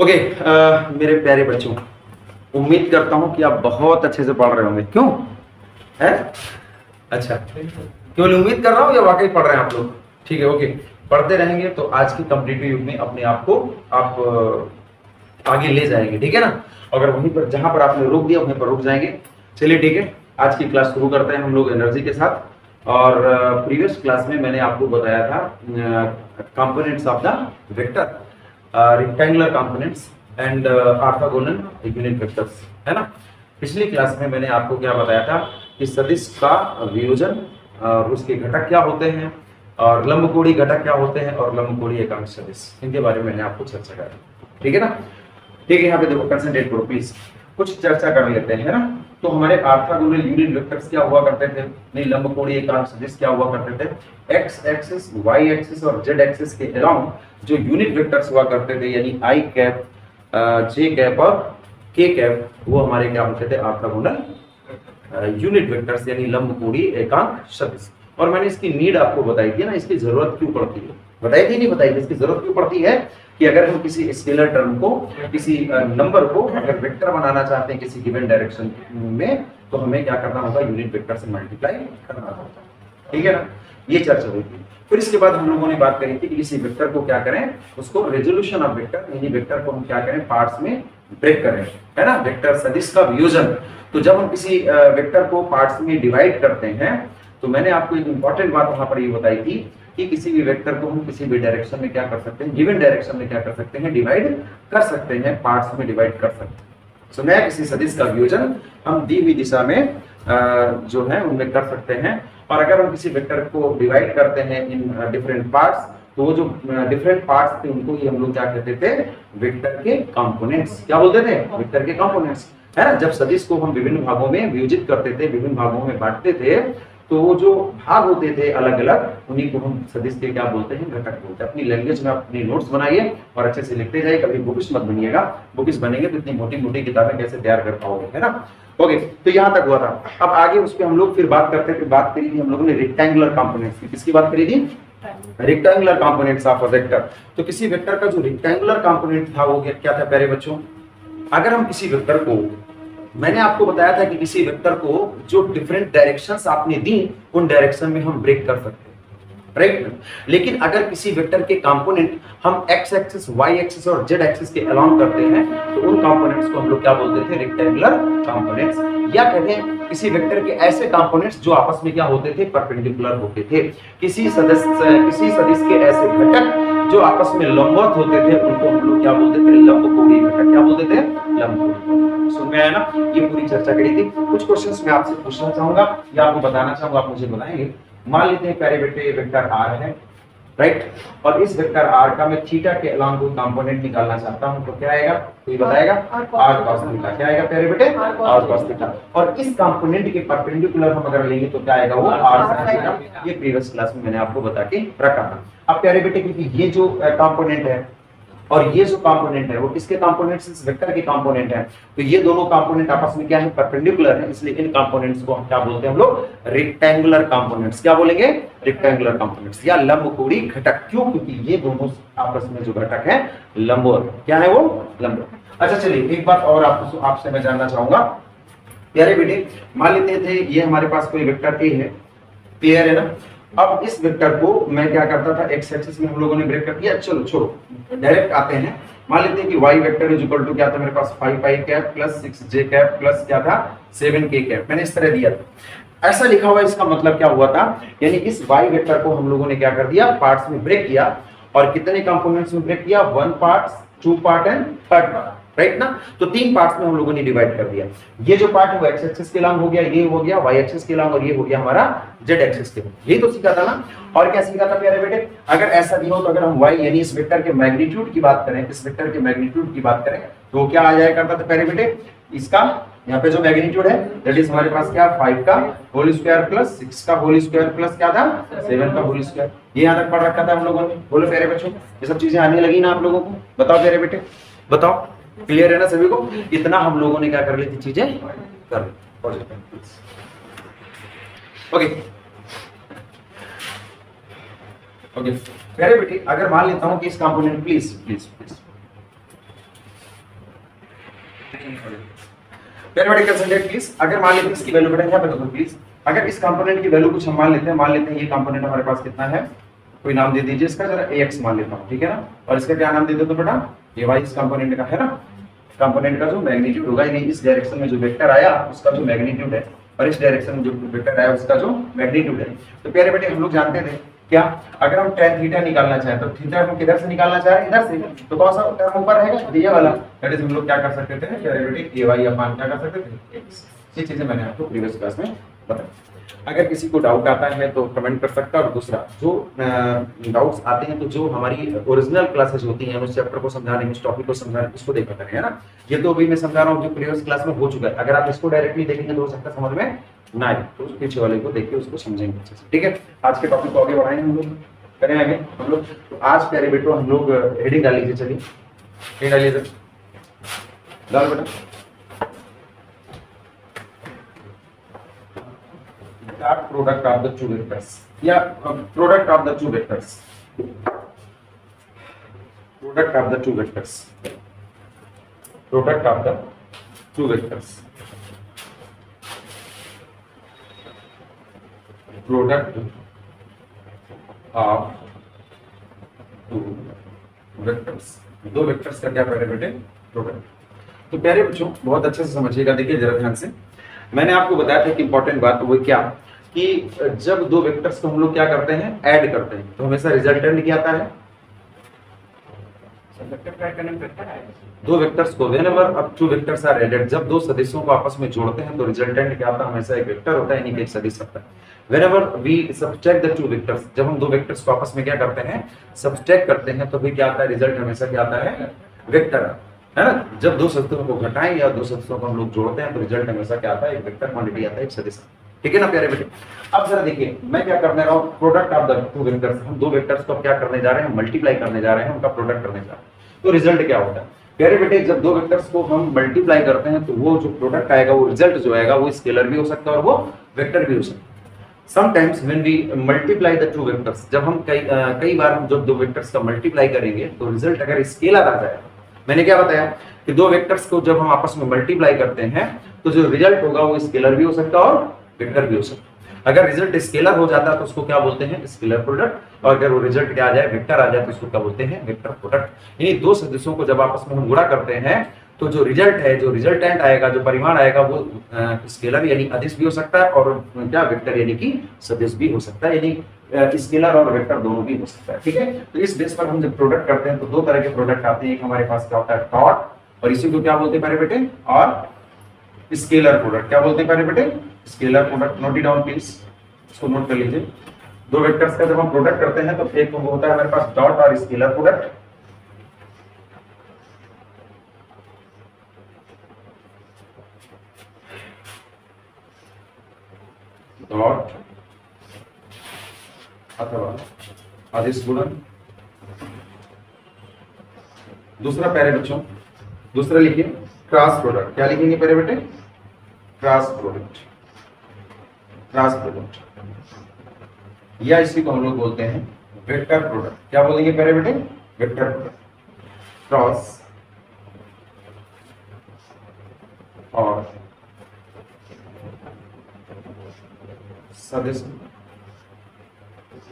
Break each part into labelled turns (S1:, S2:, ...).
S1: Okay मेरे प्यारे बच्चों, उम्मीद करता हूं कि आप बहुत अच्छे से पढ़ रहे होंगे। क्यों है? अच्छा, केवल उम्मीद कर रहा हूं या वाकई पढ़ रहे हैं आप लोग? ठीक है, ओके। पढ़ते रहेंगे तो आज के कॉम्पिटिटिव युग में अपने आप को आप आगे ले जाएंगे, ठीक है ना। अगर वहीं पर जहां पर आपने रोक दिया वहीं पर रुक जाएंगे। चलिए ठीक है, आज की क्लास शुरू करते हैं हम लोग एनर्जी के साथ। और प्रीवियस क्लास में मैंने आपको बताया था components of the vector, rectangular components and orthogonal unit vectors, है ना। पिछली क्लास में मैंने आपको क्या बताया था कि सदिश का वियोजन और उसके घटक क्या होते हैं, और लंबकोणीय घटक क्या होते हैं, और लंबकोणीय एकांक सदिश, इनके बारे में मैंने आपको चर्चा करी, ठीक है ना। ठीक है, यहाँ पे देखो, कंसंट्रेट करो प्लीज, कुछ चर्चा कर लेते हैं, है ना। तो हमारे ऑर्थोगोनल यूनिट वेक्टर्स क्या हुआ करते थे, नहीं लंबकोणीय एकांक सदिश क्या हुआ करते थे। एक्स एक्सिस, वाई एक्सिस और जेड एक्सिस के अलावा जो यूनिट वेक्टर्स हुआ करते थे, यानी आई कैप, जे कैप और के कैप, वो हमारे क्या होते थे, ऑर्थोगोनल यूनिट वेक्टर्स यानी लंबकोणीय एकांक सदिश। और मैंने इसकी नीड आपको बताई थी ना, इसकी जरूरत क्यों पड़ती है, बताई थी नहीं बताई थी, इसकी जरूरत क्यों पड़ती है कि अगर हम किसी स्केलर टर्म को, किसी नंबर को अगर वेक्टर बनाना चाहते हैं किसी गिवन डायरेक्शन में, तो हमें क्या करना होगा, यूनिट वेक्टर से मल्टीप्लाई करना होगा, ठीक है ना। ये चर्चा हुई थी। फिर इसके बाद हम लोगों ने बात करी थी कि किसी वेक्टर को क्या करें, उसको रेजोल्यूशन ऑफ वेक्टर, यानी वेक्टर को हम क्या करें, पार्ट्स में ब्रेक करें, है ना। वेक्टर सदिश का वियोजन, तो जब हम किसी वेक्टर को पार्ट्स में डिवाइड करते हैं, तो मैंने आपको एक इंपॉर्टेंट बात वहां पर ये बताई थी कि किसी भी वेक्टर को हम किसी भी डायरेक्शन में क्या कर सकते हैं, गिवन डायरेक्शन में क्या कर सकते हैं, डिवाइड कर सकते हैं, पार्ट्स में डिवाइड कर सकते हैं। सो मैं किसी सदिश का वियोजन हम दी हुई दिशा में जो है उनमें कर सकते हैं। और अगर हम किसी वेक्टर को डिवाइड करते हैं इन डिफरेंट पार्ट्स, तो वो जो डिफरेंट पार्ट्स थे उनको ही हम लोग क्या कहते थे, वेक्टर के कंपोनेंट्स। क्या बोलते थे, वेक्टर के कंपोनेंट्स, है ना। जब सदिश को हम विभिन्न भागों में वियोजित करते थे, विभिन्न भागों में बांटते थे, तो वो जो भाग होते थे अलग अलग, उन्हीं को हम सदिश के क्या बोलते हैं, घटक बोलते हैं। अपनी लैंग्वेज में अपनी नोट्स बनाइए और अच्छे से लिखते जाइए, कभी बुकिश मत बनिएगा। बुकिश बनेंगे तो इतनी मोटी मोटी किताबें कैसे तैयार कर पाओगे, है ना। ओके, तो यहाँ तक हुआ था। अब आगे उस पर हम लोग फिर बात करते थे, बात करी थी हम लोगों ने रेक्टेंगुलर कंपोनेंट्स की। किसकी बात करी थी, rectangular components of a vector. तो किसी वेक्टर का जो रेक्टेंगुलर कंपोनेंट था वो क्या था प्यारे बच्चों, अगर हम किसी वेक्टर को, मैंने आपको बताया था कि किसी वेक्टर को जो डिफरेंट डायरेक्शंस आपने दी उन डायरेक्शन में हम ब्रेक कर सकते हैं, राइट। लेकिन अगर किसी वेक्टर के कंपोनेंट हम एक्स एक्सिस, वाई एक्सिस और जेड एक्सिस के अलोंग करते हैं, तो उन कंपोनेंट्स को हम लोग क्या बोलते थे, रेक्टेंगुलर कंपोनेंट्स। या कहते हैं किसी वेक्टर के ऐसे कंपोनेंट्स जो आपस में क्या होते थे, परपेंडिकुलर होते थे। किसी सदिश के ऐसे घटक जो आपस में लंबवत होते थे, उनको हम लोग क्या बोलते थे, लंबकोणीय घटक। क्या बोलते थे, लंबकोणीय। सुन में आया ना, ये पूरी चर्चा करी थी। कुछ क्वेश्चंस मैं आपसे पूछना चाहूंगा या आपको बताना चाहूंगा, आप मुझे बताएंगे। मान लेते हैं प्यारे बेटे ये वेक्टर आर है, राइट। और इस वेक्टर आर का मैं थीटा के अलोंग कोई कंपोनेंट निकालना चाहता हूं, तो क्या आएगा, कोई बताएगा, आर cos थीटा। क्या आएगा प्यारे बेटे, आर cos थीटा। और इस कंपोनेंट के परपेंडिकुलर हम अगर लेंगे तो क्या आएगा, वो आर sin थीटा। ये प्रीवियस क्लास में मैंने आपको बता के रखा था। अब प्यारे बेटे, क्योंकि ये जो कंपोनेंट है और ये जो कंपोनेंट है वो किसके कंपोनेंट्स, इस वेक्टर के कंपोनेंट है, तो ये दोनों कंपोनेंट आपस में क्या है, परपेंडिकुलर है। इसलिए इन कंपोनेंट्स को हम क्या बोलते हैं, हम लोग रेक्टेंगुलर कंपोनेंट्स। क्या बोलेंगे, रेक्टेंगुलर कंपोनेंट्स या लंबकोणीय घटक। क्यों, क्योंकि ये दोनों आपस में जो घटक है लंबवत, क्या है वो, लंबवत। अच्छा चलिए, एक बात और आपसे मैं जानना चाहूंगा प्यारे बेटे, मान लेते थे ये हमारे पास कोई वेक्टर ए है, क्लियर है ना। अब इस वेक्टर को मैं क्या करता था, एक्स एक्सिस में हम लोगों ने ब्रेक कर दिया। चलो छोड़ो, डायरेक्ट आते हैं। मान लेते हैं कि y vector is equal to क्या था मेरे पास, 5i cap plus 6j cap plus क्या था, 7k कैप। मैंने इस तरह दिया था, ऐसा लिखा हुआ। इसका मतलब क्या हुआ था, यानी इस y वेक्टर को हम लोगों ने क्या कर दिया, पार्ट्स में ब्रेक किया। और कितने कंपोनेंट्स में ब्रेक किया, 1 part, 2 part and 3rd part, right ना। तो 3 पार्ट्स में हम लोगों ने डिवाइड कर दिया। ये जो पार्ट है वो एक्स एक्सिस के अलोंग हो गया, ये हो गया वाई एक्सिस के अलोंग, और ये हो गया हमारा जेड एक्सिस के। यही तो सीखा था ना। और क्या सीखा था प्यारे बेटे, अगर ऐसा दिया हो तो अगर हम वाई यानी इस वेक्टर के मैग्नीट्यूड की बात करें, इस वेक्टर के मैग्नीट्यूड की बात करें, तो क्या आ जाया करता था प्यारे बेटे, इसका यहाँ पे जो मैग्नीट्यूड है दैट इज हमारे पास क्या, 5 का होल स्क्वायर प्लस 6 का होल स्क्वायर प्लस क्या था, 7 का होल स्क्वायर। ये यहाँ तक पढ़ रखा था हम लोगों ने। बोलो प्यारे बच्चों, ये सब चीजें आने लगी ना आप लोगों को, बताओ प्यारे बेटे, बताओ, क्लियर है ना सभी को। इतना हम लोगों ने क्या कर ली थी, चीजें कर ली। ओके ओके प्यारे बेटे, अगर मान लेता हूं कि इस कंपोनेंट, प्लीज प्लीज प्लीज प्यारे बेटे कंसिडर प्लीज, अगर मान लेते हैं इसकी वैल्यू बेटा यहाँ पे देखो प्लीज, अगर इस कंपोनेंट की वैल्यू कुछ हम मान लेते हैं ये कंपोनेंट हमारे पास कितना है, कोई नाम दे दीजिए इसका, जरा ax मान लेता हूँ, ठीक है ना, और इसका क्या नाम दे दो तो बेटा ये y इस कंपोनेंट का है ना, कंपोनेंट का जो मैग्नीट्यूड होगा, यानी इस डायरेक्शन में जो वेक्टर आया उसका जो मैग्नीट्यूड है, और इस डायरेक्शन में जो वेक्टर आया उसका जो मैग्नीट्यूड है। तो प्यारे बेटे हम लोग जानते थे क्या, अगर हम tan थीटा निकालना चाहें तो थीटा हम किधर से निकालना चाहें, इधर से, तो कौन सा टर्म ऊपर रहेगा, ये वाला, दैट इज हम लोग क्या कर सकते थे प्यारे बेटे ay अपान क्या कर सकते थे x। ये चीजें मैंने आपको प्रीवियस क्लास में बताई। अगर किसी को डाउट आता है तो कमेंट कर सकता है, और दूसरा जो डाउट्स आते हैं तो जो हमारी ओरिजिनल क्लासेस होती हैं उस चैप्टर को समझाने में, उस टॉपिक को समझाने में, उसको देखा करें, है ना। ये तो अभी मैं समझा रहा हूँ जो प्रीवियस क्लास में हो चुका है, अगर आप इसको डायरेक्टली देखेंगे तो हो सकता है समझ में ना आए, तो पीछे वाले को देख के उसको समझेंगे अच्छे से, ठीक है। आज के टॉपिक को आगे बढ़ाएंगे हम लोग, करें आगे हम लोग। तो आज प्यारे बेटो हम लोग हेडिंग डाल लीजिए, चलिए हेडिंग डालिए सर, डाल बेटा, product of the two vectors, या product of the two vectors, product of the two vectors, product of the two vectors, product of two vectors, दो वेक्टर्स का क्या प्यारे बेटे प्रोडक्ट। तो प्यारे बच्चों बहुत अच्छे से समझिएगा, देखिए जरा ध्यान से, मैंने आपको बताया था कि इंपॉर्टेंट बात वो क्या, कि जब दो वेक्टर्स को हम लोग क्या करते हैं, ऐड करते हैं, तो हमेशा रिजल्टेंट क्या आता है, दो वेक्टर्स को व्हेनेवर अब टू वेक्टर्स आर एडेड, जब दो सदिशों को आपस में जोड़ते हैं तो रिजल्टेंट क्या आता है, हमेशा एक वेक्टर होता है, यानी कि एक सदिश होता है। Whenever we subtract the two vectors, जब हम दो वेक्टर्स को आपस में क्या करते हैं, सबट्रैक्ट करते हैं, तो भी क्या आता है, रिजल्ट हमेशा क्या आता है, वेक्टर, है ना। जब दो सदिशों को घटाएं या दो सदिशों को हम लोग जोड़ते हैं तो रिजल्ट हमेशा क्या आता है, एक वेक्टर क्वांटिटी आता है, एक सदिश, ठीक है ना प्यारे बेटे। अब जरा देखिए मैं क्या करने रहा हूँ, product of the two vectors, हम दो वेक्टर्स को क्या करने जा रहे हैं, मल्टीप्लाई करने जा रहे हैं, उनका प्रोडक्ट करने जा रहे हैं, तो रिजल्ट क्या होता है प्यारे बेटे, जब दो वेक्टर्स को हम मल्टीप्लाई करते हैं तो वो जो प्रोडक्ट आएगा, वो रिजल्ट जो आएगा वो स्केलर भी हो सकता है और वो वेक्टर भी हो सकता है। Sometimes when we multiply the two vectors, जब हम कई बार हम जब दो वेक्टर्स का मल्टीप्लाई करेंगे तो रिजल्ट अगर स्केलर आ जाए, मैंने क्या बताया कि दो वेक्टर्स को जब हम आपस में मल्टीप्लाई करते हैं तो जो रिजल्ट होगा वो स्केलर भी हो सकता है और वेक्टर भी हो सकता है। अगर रिजल्ट स्केलर हो जाता है तो उसको क्या बोलते हैं, स्केलर प्रोडक्ट, और अगर वो रिजल्ट क्या आ जाए, वेक्टर आ जाए, तो उसको क्या बोलते हैं, वेक्टर प्रोडक्ट। यानी दो सदिशों को जब आपस में हम गुणा करते हैं तो जो रिजल्ट है, जो रिजल्टेंट आएगा, जो परिमाण आएगा, वो स्केलर यानी अदिश भी हो सकता है और क्या वेक्टर यानी कि सदिश भी हो सकता है, यानी स्केलर और वेक्टर दोनों भी हो सकता है, ठीक है। तो इस बेस पर हम जब प्रोडक्ट करते हैं तो दो तरह के प्रोडक्ट आते हैं, एक हमारे पास क्या होता है डॉट, और इसी को क्या बोलते हैं प्यारे बेटे, और स्केलर प्रोडक्ट, क्या बोलते हैं प्यारे बेटे, scalar product. Note it down please, इसको नोट कर लीजिए। दो वेक्टर्स का जब हम प्रोडक्ट करते हैं तो एक होता है हमारे पास डॉट और स्केलर प्रोडक्ट, डॉट अथवा अदिश गुणन। दूसरा प्यारे बच्चों, दूसरा लिखिए क्रॉस प्रोडक्ट, क्या लिखेंगे प्यारे बेटे, क्रॉस प्रोडक्ट, क्रॉस प्रोडक्ट, या इसी को हम लोग बोलते हैं वेक्टर प्रोडक्ट। क्या बोलेंगे प्यारे बेटे, वेक्टर प्रोडक्ट, क्रॉस और सदिश,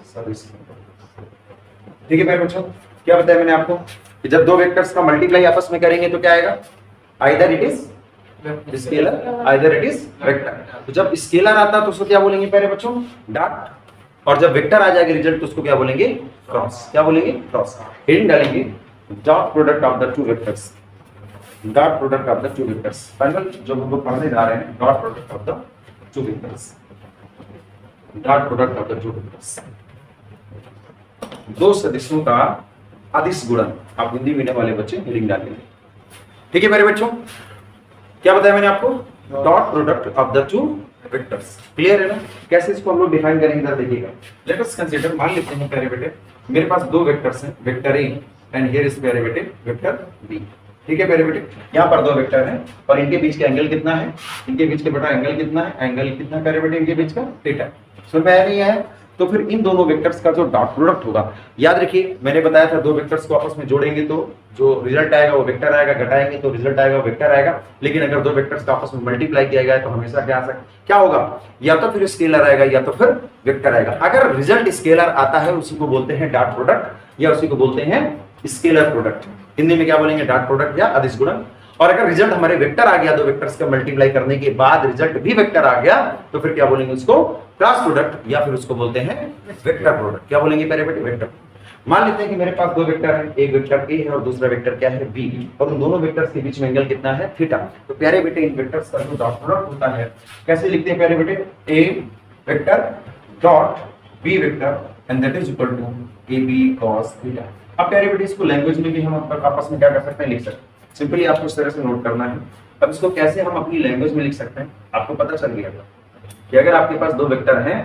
S1: सदिश, ठीक है प्यारे बच्चों। क्या बताया मैंने आपको कि जब दो वेक्टर्स का मल्टीप्लाई आपस में करेंगे तो क्या आएगा, either it is scalar either it is vector. तो जब स्केलर आता है तो उसको क्या बोलेंगे प्यारे बच्चों, डॉट, और जब वेक्टर आ जाएगा रिजल्ट तो उसको क्या बोलेंगे, क्रॉस। क्या बोलेंगे, क्रॉस। हेडिंग डालेंगे dot product of the two vectors, dot product of the two vectors. Final जो हम लोग पढ़ने जा रहे हैं, dot product of the two vectors, dot product of the two vectors, दो सदिशों का अदिश गुणन। आप हिंदी मीडियम वाले बच्चे हेडिंग डालेंगे, ठीक है मेरे बच्चों। क्या बताया मैंने आपको, dot product of the two vectors, clear है ना। कैसे इसको हम लोग डिफाइन करेंगे जरा देखिएगा। लेट अस कंसीडर, मान लेते हैं प्यारे बेटे मेरे पास दो वेक्टर्स हैं, vector A and here is प्यारे बेटे वेक्टर बी, ठीक है प्यारे बेटे। यहाँ पर दो वेक्टर हैं और इनके बीच का एंगल कितना है, इनके बीच के बेटा एंगल कितना है, एंगल कितना प्यारे बेटे इनके बीच का, थीटा। समझ में आया नहीं है, तो फिर इन दोनों वेक्टर्स का जो डॉट प्रोडक्ट होगा, याद रखिए मैंने बताया था दो वेक्टर्स को आपस में जोड़ेंगे तो जो रिजल्ट आएगा वो वेक्टर आएगा, घटाएंगे तो रिजल्ट आएगा वो वेक्टर आएगा। लेकिन अगर दो वेक्टर्स का आपस में मल्टीप्लाई किया गया है तो हमेशा क्या होगा, या तो फिर स्केलर आएगा या तो फिर वेक्टर आएगा। अगर रिजल्ट स्केलर आता है उसी को बोलते हैं डॉट प्रोडक्ट या उसी को बोलते हैं स्केलर प्रोडक्ट। हिंदी में क्या बोलेंगे, डॉट प्रोडक्ट या अदिश गुणन। और अगर रिजल्ट हमारे वेक्टर आ गया, दो वेक्टर्स का मल्टीप्लाई करने के बाद रिजल्ट भी वेक्टर आ गया तो फिर क्या बोलेंगे उसको, क्रॉस प्रोडक्ट या फिर उसको बोलते हैं वेक्टर प्रोडक्ट। क्या बोलेंगे प्यारे बेटे, वेक्टर। मान लेते हैं कि मेरे पास दो वेक्टर है, एक वेक्टर ए है और दूसरा वेक्टर क्या है, बी, और उन दोनों वेक्टर्स के बीच में एंगल कितना है, थीटा। तो प्यारे बेटे इन वेक्टर्स का जो डॉट प्रोडक्ट होता है कैसे लिखते हैं प्यारे बेटे, A vector dot B vector and that is equal to A B cos theta. अब प्यारे बेटे इसको लैंग्वेज में भी हम आपस में क्या कर सकते हैं, लिख सकते हैं। सिंपली आपको इस तरह से नोट करना है। अब इसको कैसे हम अपनी लैंग्वेज में लिख सकते हैं, आपको पता चल गया कि अगर आपके पास दो वेक्टर हैं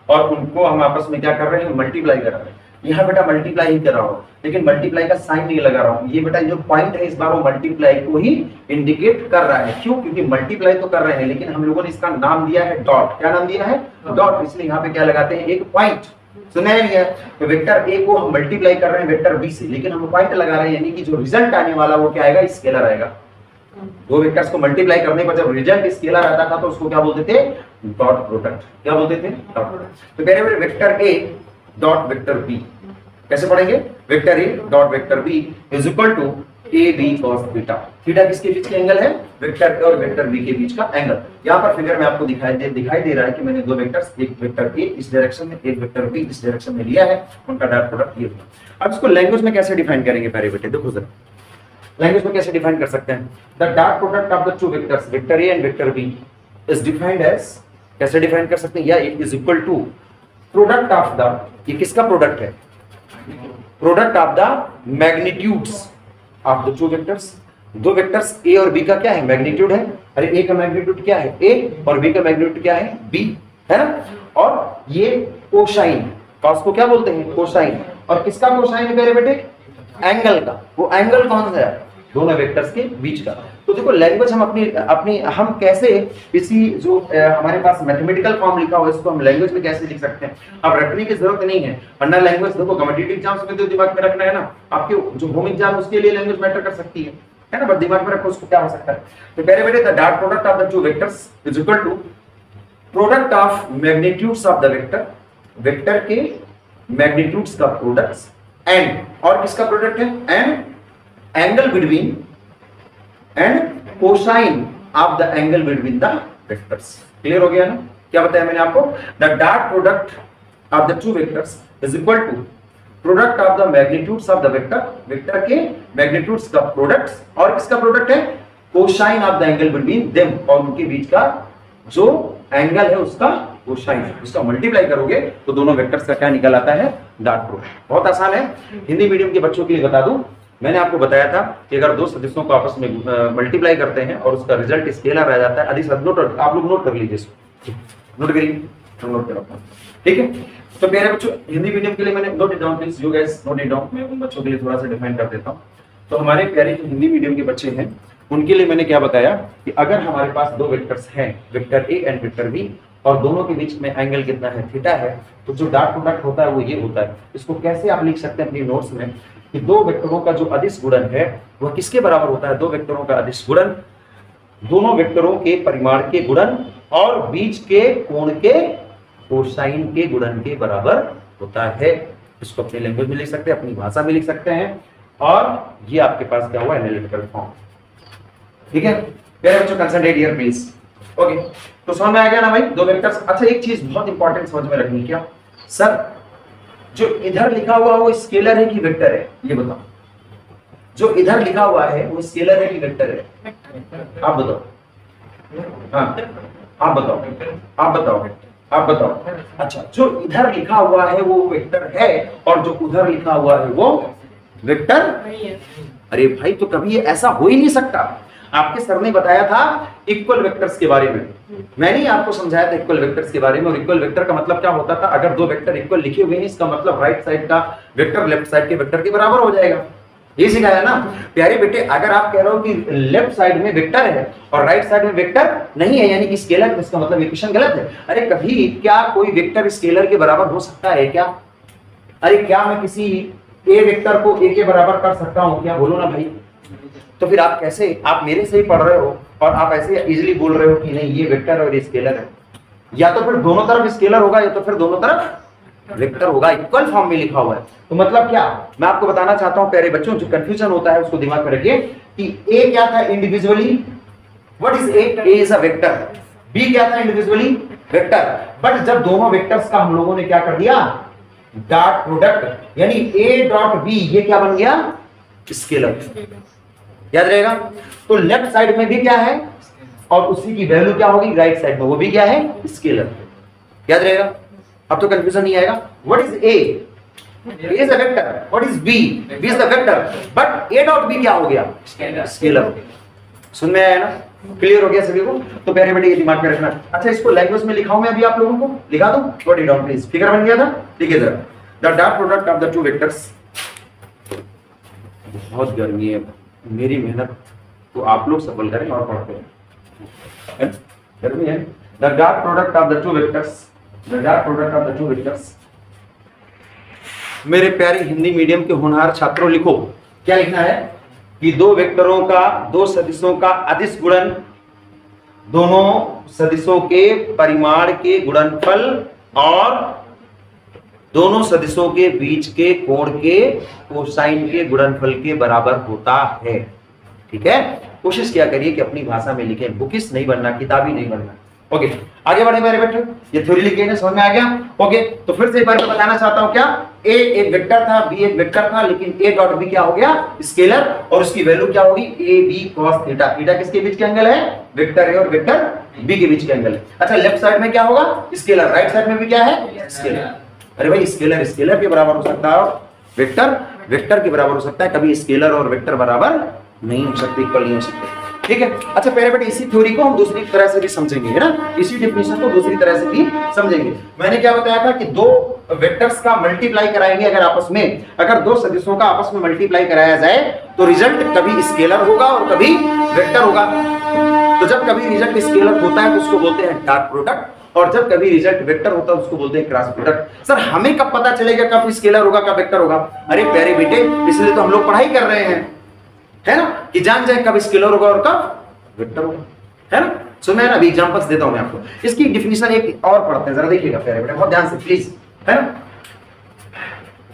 S1: और उनको हम आपस में क्या कर रहे हैं, मल्टीप्लाई कर रहे हैं। यहाँ बेटा मल्टीप्लाई ही कर रहा हूँ लेकिन मल्टीप्लाई का साइन नहीं लगा रहा हूँ। ये बेटा जो पॉइंट है इस बार वो मल्टीप्लाई को ही इंडिकेट कर रहा है। क्यों, क्योंकि मल्टीप्लाई तो कर रहे हैं लेकिन हम लोगों ने इसका नाम दिया है डॉट। क्या नाम दिया है, डॉट। इसलिए यहाँ पे क्या लगाते हैं, एक पॉइंट। सुना है नहीं, तो वेक्टर ए को हम मल्टीप्लाई कर रहे हैं वेक्टर बी से, लेकिन हम पॉइंट लगा रहे हैं, यानी कि जो रिजल्ट आने वाला वो क्या आएगा, स्केलर आएगा। दो वेक्टर्स को मल्टीप्लाई करने पर जब रिजल्ट स्केलर आता था तो उसको क्या बोलते थे, डॉट प्रोडक्ट। क्या बोलते थे, डॉट प्रोडक्ट। तो मेरे vector A dot vector B कैसे पढ़ेंगे, vector A dot vector B is equal to A B cos theta. Theta किसके बीच का एंगल है, वेक्टर ए और वेक्टर बी के बीच का एंगल। यहाँ पर फिगर में आपको दिखाई दे रहा है कि मैंने दो वेक्टर्स, एक वेक्टर ए इस डायरेक्शन में, एक वेक्टर बी इस डायरेक्शन में लिया है, उनका डॉट प्रोडक्ट ये होगा। अब इसको लैंग्वेज में कैसे डिफाइन करेंगे प्यारे बेटे, देखो जरा लैंग्वेज में कैसे डिफाइन कर सकते हैं। The dot product of the two vectors vector A and vector B is defined as, कैसे डिफाइन कर सकते हैं, या it is equal to product of the, ये किसका प्रोडक्ट है, product of the magnitudes of the two vectors. दो vectors A और बी का क्या है, मैग्नीट्यूड है। अरे ए का मैग्नीट्यूड क्या है, ए, और बी का मैग्नीट्यूड क्या है, बी, है ना। और ये कोसाइन, कॉस को क्या बोलते हैं, कोसाइन। और किसका कोसाइन है मेरे बेटे, एंगल का। वो एंगल कौन सा है, दोनों वेक्टर्स के बीच का। तो देखो लैंग्वेज हम अपनी हम कैसे इसी जो हमारे पास मैथमेटिकल फॉर्म लिखा हुआ है इसको हम लैंग्वेज में कैसे लिख सकते हैं। अब रखने की जरूरत नहीं है, वरना लैंग्वेज देखो कॉम्पिटिटिव एग्जाम्स में तो दिमाग में रखना है ना, आपके जो होम एग्जाम उसके लिए लैंग्वेज मैटर कर सकती है ना, बस दिमाग में रखो उसको क्या हो सकता है। तो पहले बेटे the dot product of the two vectors is equal to product of magnitudes of the vector, vector के मैग्नीट्यूड्स का प्रोडक्ट्स एंड, और किसका प्रोडक्ट है, and angle between and cosine of the angle between the vectors. Clear हो गया ना, क्या बताया मैंने आपको, the dot product of the two vectors is equal to product of the magnitudes of the vector, vector के magnitudes का products, और किसका प्रोडक्ट है, cosine of the angle between them, और उनके बीच का जो एंगल है उसका कोसाइन, उसका मल्टीप्लाई करोगे तो दोनों वेक्टर्स का क्या निकल आता है, डॉट प्रोडक्ट। बहुत आसान है, हिंदी मीडियम के बच्चों के लिए बता दूं, मैंने आपको बताया था कि अगर दो सदिशों को आपस में मल्टीप्लाई करते हैं और उसका रिजल्ट स्केलर आ जाता है, अधिक नोट, आप लोग नोट कर लीजिए इसको, नोट करिए, नोट करो, ठीक है। तो मेरे बच्चों हिंदी मीडियम के लिए मैंने note it down, please you guys note it down. मैं उन बच्चों के लिए थोड़ा सा डिफाइन कर देता हूँ। तो हमारे प्यारे जो हिंदी मीडियम के बच्चे हैं उनके लिए मैंने क्या बताया कि अगर हमारे पास दो वेक्टर्स हैं, vector A and vector B, और दोनों के बीच में एंगल कितना है, थीटा है, तो जो डॉट प्रोडक्ट होता है वो ये होता है। इसको कैसे आप लिख सकते हैं अपनी नोट्स में कि दो वेक्टरों का जो अदिश गुणन है वह किसके बराबर होता है, दो वेक्टरों का अदिश गुणन दोनों वेक्टरों के परिमाण के गुणन और बीच के कोण के कोसाइन के गुणन के बराबर होता है। इसको अपनी लैंग्वेज में लिख सकते हैं, अपनी भाषा में लिख सकते हैं, और ये आपके पास क्या हुआ, एनालिटिकल फॉर्म। ठीक है मेरे बच्चों, कंसंट्रेट हियर प्लीज। ओके, तो समझ में आ गया ना भाई, दो वेक्टर्स। अच्छा एक चीज बहुत इंपॉर्टेंट समझ में रखनी, क्या सर जो इधर लिखा हुआ वो स्केलर है कि वेक्टर है, ये बताओ। जो इधर लिखा हुआ है वो स्केलर है कि वेक्टर है, आप बताओ। हाँ आप बताओ, आप बताओ, आप बताओ। अच्छा जो इधर लिखा हुआ है वो वेक्टर है और जो उधर लिखा हुआ है वो वेक्टर नहीं है। अरे भाई तो कभी ये ऐसा हो ही नहीं सकता। आपके सर ने बताया था इक्वल वेक्टर्स के बारे में, मैंने ही आपको समझाया था इक्वल वेक्टर्स के बारे में। और इक्वल वेक्टर का मतलब क्या होता था, अगर दो वेक्टर इक्वल लिखे हुए हैं इसका मतलब राइट साइड का वेक्टर लेफ्ट साइड के वेक्टर के बराबर हो जाएगा। ये सिखाया ना प्यारे बेटे। अगर आप कह रहे हो कि लेफ्ट साइड में वेक्टर है और राइट साइड में वेक्टर नहीं है यानी कि स्केलर, इसका मतलब इक्वेशन गलत है। अरे कभी क्या कोई वेक्टर स्केलर के बराबर हो सकता है क्या? अरे क्या मैं किसी ए वेक्टर को ए के बराबर कर सकता हूं क्या? बोलो ना भाई। तो फिर आप कैसे, आप मेरे से ही पढ़ रहे हो और आप ऐसे इजीली बोल रहे हो कि नहीं ये वेक्टर और ये स्केलर है। या तो फिर दोनों तरफ स्केलर होगा या तो फिर दोनों तरफ वेक्टर होगा, इक्वल फॉर्म में लिखा हुआ है। तो मतलब क्या, मैं आपको बताना चाहता हूं प्यारे बच्चों, जो कंफ्यूजन होता है उसको दिमाग में रखिए कि ए क्या था individually, what is A? A is a vector. B क्या था इंडिविजुअली? वेक्टर। बट जब दोनों वेक्टर्स का हम लोगों ने क्या कर दिया, डॉट प्रोडक्ट, यानी ए डॉट बी, ये क्या बन गया? स्केलर। याद रहेगा। तो लेफ्ट साइड में भी क्या है और उसी की वैल्यू क्या होगी राइट साइड में, वो भी क्या है? स्केलर। याद रहेगा। अब तो कंफ्यूजन नहीं आएगा। What is A? A is a vector. What is B? B is the vector. But A dot B क्या हो गया? स्केलर। सुन में आया ना? क्लियर हो गया सभी को? तो प्यारे बेटे ये दिमाग में रखना। अच्छा इसको लैंग्वेज में लिखाऊं मैं अभी आप लोगों को, लिखा दूं? Note it down please. Figure बन गया था? लिखिए जरा। The dot product of the two vectors. बहुत गर्मी है, मेरी मेहनत तो आप लोग सफल करें और पढ़ते हैं। गर्मी है। The dot product of the two vectors, the dot product of the two vectors. मेरे प्यारे हिंदी मीडियम के होनहार छात्रों लिखो, क्या लिखना है कि दो वेक्टरों का, दो सदिशों का अदिश गुणन, दोनों सदिशों के परिमाण के गुणनफल और दोनों सदिशों के बीच के कोण के कोसाइन के गुणनफल के बराबर होता है। ठीक है, कोशिश क्या करिए कि अपनी भाषा में लिखें, बुकिश नहीं बनना, किताबी नहीं बनना। ओके, आगे बढ़े मेरे बेटे। ये थ्योरी लिखी है, समझ में आ गया? ओके, तो फिर से एक बार मैं बताना चाहता हूं क्या, ए एक वेक्टर था, बी एक वेक्टर था, लेकिन ए डॉट बी क्या हो गया? स्केलर। और उसकी वैल्यू क्या होगी? A B cos theta. Theta किसके बीच के एंगल है? वेक्टर ए और वेक्टर बी के बीच के एंगल है। अच्छा लेफ्ट साइड में क्या होगा? स्केलर। राइट साइड में भी क्या है? स्केलर। अरे भाई स्केलर स्केलर के बराबर हो सकता है और वेक्टर वेक्टर के बराबर हो सकता है, कभी स्केलर और वेक्टर बराबर नहीं हो सकते, इक्वल नहीं हो सकते। ठीक है। अच्छा प्यारे बेटे इसी थ्योरी को हम दूसरी तरह से भी समझेंगे, है ना? इसी डेफिनेशन को दूसरी तरह से भी समझेंगे। मैंने क्या बताया था कि दो वेक्टर्स का मल्टीप्लाई कराएंगे अगर आपस में, अगर दो सदिशों का आपस में मल्टीप्लाई कराया जाए तो रिजल्ट कभी स्केलर होगा और कभी वेक्टर होगा। तो जब कभी रिजल्ट स्केलर होता है तो उसको बोलते हैं डॉट प्रोडक्ट, और जब कभी रिजल्ट वेक्टर होता है उसको बोलते हैं क्रॉस प्रोडक्ट। सर हमें कब पता चलेगा कब स्केलर होगा कब वेक्टर होगा? अरे प्यारे बेटे इसलिए तो हम लोग पढ़ाई कर रहे हैं, है ना, कि जान जाए कब स्केलर होगा और कब वेक्टर होगा, है ना? सो मैं अभी एग्जांपल्स देता हूं मैं आपको। इसकी डिफिनेशन एक और पढ़ते हैं, जरा देखिएगा प्यारे बेटे बहुत ध्यान से प्लीज, है ना?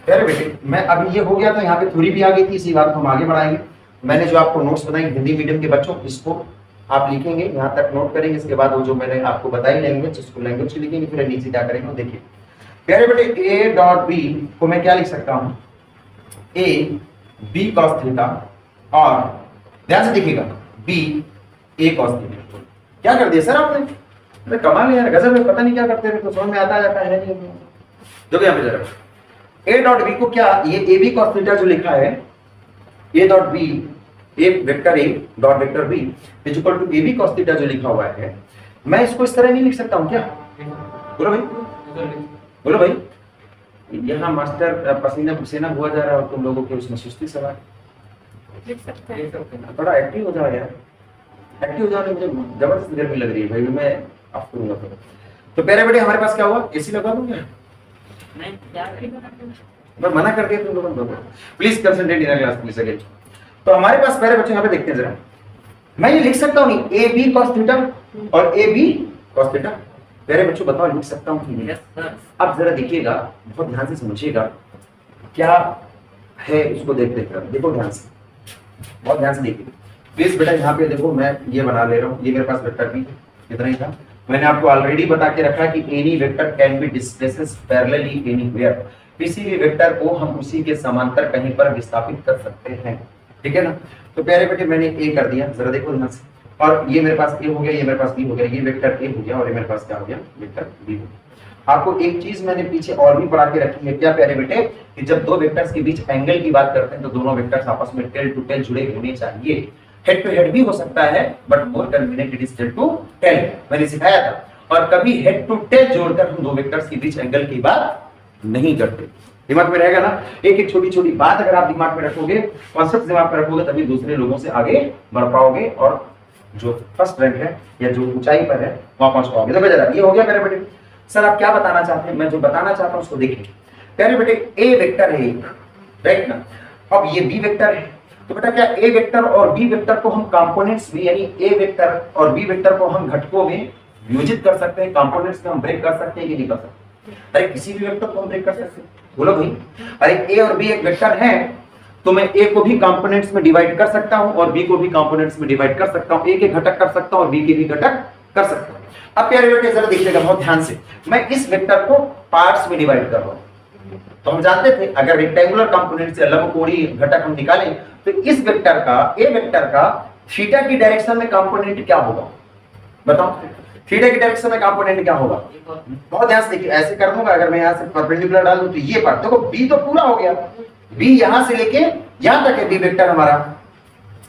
S1: प्यारे बेटे मैं अभी ये हो गया तो यहाँ पे थ्योरी भी आ गई थी, इसी बात को हम आगे बढ़ाएंगे। मैंने जो आपको नोट्स बनाई हिंदी मीडियम के बच्चों, इसको आप लिखेंगे, यहाँ तक नोट करेंगे, इसके बाद वो जो मैंने आपको बताई लैंग्वेज उसको लैंग्वेज की लिखेंगे, फिर नीचे क्या करेंगे देखिए। प्यारे बेटे ए डॉट बी को मैं क्या लिख सकता हूँ? ए बी कॉस थीटा, और ध्यान से देखिएगा बी ए कॉस थीटा। क्या कर दिया सर आपने? अरे कमाल है यार, गजब है, पता नहीं क्या करते हैं, तो समझ में आता जाता है नहीं। देखो यहाँ पे जरा ए डॉट बी को क्या, ये ए बी कॉस थीटा जो लिखा है, ए डॉट बी एक vector A dot vector B is equal to A B cos theta जो लिखा हुआ है, मैं इसको इस तरह नहीं लिख सकता हूं क्या? बोलो भाई, बोलो भाई। यहाँ मास्टर पसीना पसीना हुआ जा रहा है और तुम लोगों के उसमें सुस्ती सवार लिख सकते हैं। थोड़ा एक्टिव हो जाओ यार, एक्टिव हो जाओ, मुझे जबरदस्त गर्मी लग रही है भाई, मैं ऑफ करूंगा। तो प्यारे बेटे हमारे पास क्या हुआ? एसी लगा दूं क्या? नहीं, मैं मना कर दिया तुम लोगों को। Please concentrate in class please again. तो हमारे पास प्यारे बच्चों यहाँ पे देखते हैं जरा, मैं ये लिख सकता हूँ नहीं ए बी कॉस थीटा और ए बी कॉस थीटा? प्यारे बच्चों बताओ लिख सकता हूँ कि नहीं? अब जरा देखिएगा, बहुत ध्यान से समझिएगा क्या है उसको देखते हैं, देखो ध्यान से, बहुत ध्यान से देखिए प्लीज बेटा। यहाँ पे देखो मैं ये बना ले रहा हूँ, ये मेरे पास वेक्टर भी कितना ही था, मैंने आपको ऑलरेडी बता के रखा कि any vector can be displaces parallelly anywhere, किसी भी वेक्टर को हम उसी के समांतर कहीं पर विस्थापित कर सकते हैं, ठीक है ना? तो प्यारे बेटे मैंने ए कर दिया, जरा देखो ध्यान से, और ये मेरे पास ए हो गया, ये मेरे पास बी हो गया, ये वेक्टर ए हो गया और ये मेरे पास क्या हो गया? वेक्टर बी हो गया। आपको एक चीज मैंने पीछे और भी पढ़ा के रखी है, क्या प्यारे बेटे, कि जब दो वेक्टर्स के बीच एंगल की बात करते हैं तो दोनों वेक्टर्स आपस में टेल टू टेल जुड़े होने चाहिए। हेड टू हेड भी हो सकता है but more convenient it is tell to tell, मैंने सिखाया था। और कभी हेड टू टेल जोड़कर हम दो वेक्टर्स के बीच एंगल की बात नहीं करते। दिमाग में रहेगा ना, एक एक छोटी छोटी बात अगर आप दिमाग में रखोगे, कॉन्सेप्ट दिमाग में रखोगे, तभी दूसरे लोगों से आगे बढ़ पाओगे और जो फर्स्ट रैंक है या जो ऊंचाई पर है वहां पहुंच पाओगे। तो बेटा ये हो गया प्यारे बेटे। सर आप क्या बताना चाहते हैं? मैं जो बताना चाहता हूं उसको देखिए प्यारे बेटे। ए वेक्टर है एक, राइट ना, अब ये बी वेक्टर है, तो बेटा क्या ए वेक्टर और बी वेक्टर को हम कंपोनेंट्स में, यानी ए वेक्टर और बी वेक्टर को हम घटकों में विभाजित कर सकते हैं, कंपोनेंट्स में हम ब्रेक कर सकते हैं कि नहीं कर सकते? अरे किसी भी वेक्टर को हम ब्रेक कर सकते हैं, बोलो भाई। अरे ए और बी एक वेक्टर है तो मैं ए को भी कंपोनेंट्स में डिवाइड कर सकता हूं और बी को भी कंपोनेंट्स में डिवाइड कर सकता हूं, ए के घटक कर सकता हूं और बी के भी घटक कर सकता हूं। अब प्यारे बेटे जरा देखिएगा बहुत ध्यान से, मैं इस वेक्टर को पार्ट्स में डिवाइड कर रहा हूं। तो हम जानते थे अगर रेक्टेंगुलर कंपोनेंट से लंबकोणीय घटक हम निकालें तो इस वेक्टर का, ए वेक्टर का थीटा की डायरेक्शन में कंपोनेंट क्या होगा? बताओ थीटा की डायरेक्शन में कंपोनेंट क्या होगा? बहुत ध्यान से देखिए, ऐसे कर दूंगा, अगर मैं यहां से परपेंडिकुलर डाल दूं तो ये पार्ट देखो, बी तो पूरा हो गया, बी यहां से लेके यहां तक है बी वेक्टर हमारा।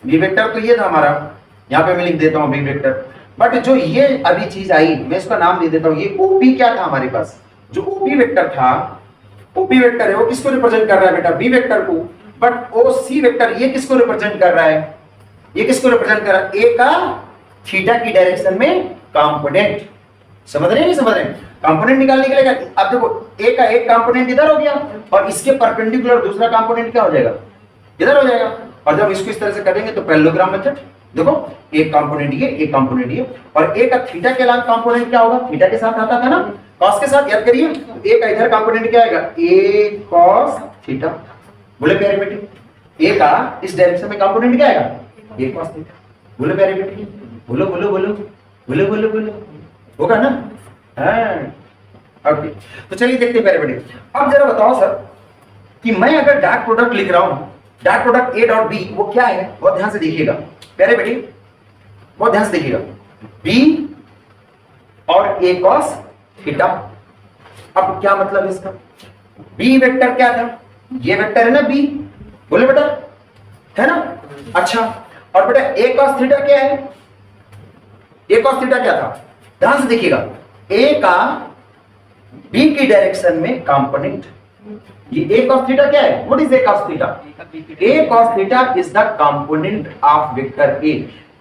S1: बी वेक्टर तो ये था हमारा, यहां पे मैं लिख देता हूं बी वेक्टर। बट जो ये अभी चीज आई, मैं इसका नाम दे देता हूं, ये ओपी क्या था हमारे पास? जो ओपी वेक्टर था, ओपी वेक्टर है वो किसको रिप्रेजेंट कर रहा है बेटा? बी वेक्टर को। बट ओ सी वेक्टर ये किसको रिप्रेजेंट कर रहा है? ये किसको रिप्रेजेंट कर रहा है? ए का थीटा की डायरेक्शन में कंपोनेंट। समझ रहे हैं नहीं समझ रहे हैं? कंपोनेंट निकालने के लिए अब देखो, ए का एक कंपोनेंट इधर हो गया और इसके परपेंडिकुलर दूसरा कंपोनेंट क्या हो जाएगा? इधर हो जाएगा। और जब इसको इस तरह से करेंगे तो पैरेललोग्राम मेथड, देखो एक कंपोनेंट ये, एक कंपोनेंट ये, और ए का थीटा के अलावा कंपोनेंट क्या होगा? थीटा के साथ आता था ना, कॉस के साथ, याद करिए। ए का इधर कंपोनेंट क्या आएगा? ए कॉस थीटा। बोले प्यारे बेटे, ए का इस डायरेक्शन में कंपोनेंट क्या आएगा? ए कॉस थीटा। बोले प्यारे बेटे, बोलो बोलो बोलो बोलो बोलो बोलो, होगा ना? हाँ ओके। तो चलिए देखते हैं प्यारे बेटे। अब जरा बताओ सर कि मैं अगर डॉट प्रोडक्ट लिख रहा हूं, dot product A dot B, वो क्या है? बहुत ध्यान से देखिएगा प्यारे बेटे, बहुत ध्यान से देखिएगा। बी और ए कॉस थीटा। अब क्या मतलब है इसका? बी वेक्टर क्या था? ये वेक्टर है ना बी, बोले बेटा, है ना? अच्छा, और बेटा ए कॉस थीटा क्या है? ए कॉस थीटा क्या था? ध्यान से देखिएगा, ए का बी की डायरेक्शन में कंपोनेंट, ये ए cos थीटा क्या है? What is A cos theta? A cos theta is the component of vector A.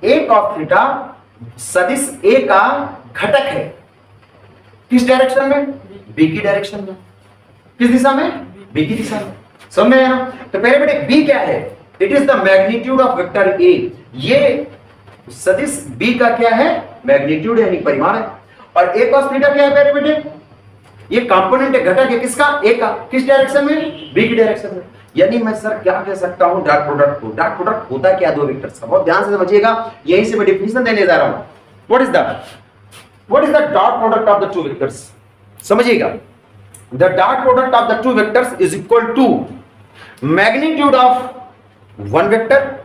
S1: A cos theta सदिश ए का घटक है। किस डायरेक्शन में? बी की डायरेक्शन में। किस दिशा में? बी की दिशा में। समझ में आया ना? तो पहले बेटे बी क्या है? It is the magnitude of vector ए। ये सदिश बी का क्या है? मैग्नीट्यूड यानी परिमाण है। और ए cos थीटा क्या है पहले बेटे? ये कंपोनेंट है, घटक है किसका? ए का। किस डायरेक्शन में? बी की डायरेक्शन में। यानी मैं सर क्या कह सकता हूं डॉट प्रोडक्ट को? डॉट प्रोडक्ट होता क्या? दो वेक्टर्स का। बहुत ध्यान से समझिएगा, यहीं से मैं डिफिनेशन देने जा रहा हूं। What is the dot product of the two vectors? समझिएगा, the dot product of the two vectors is equal to magnitude of one vector,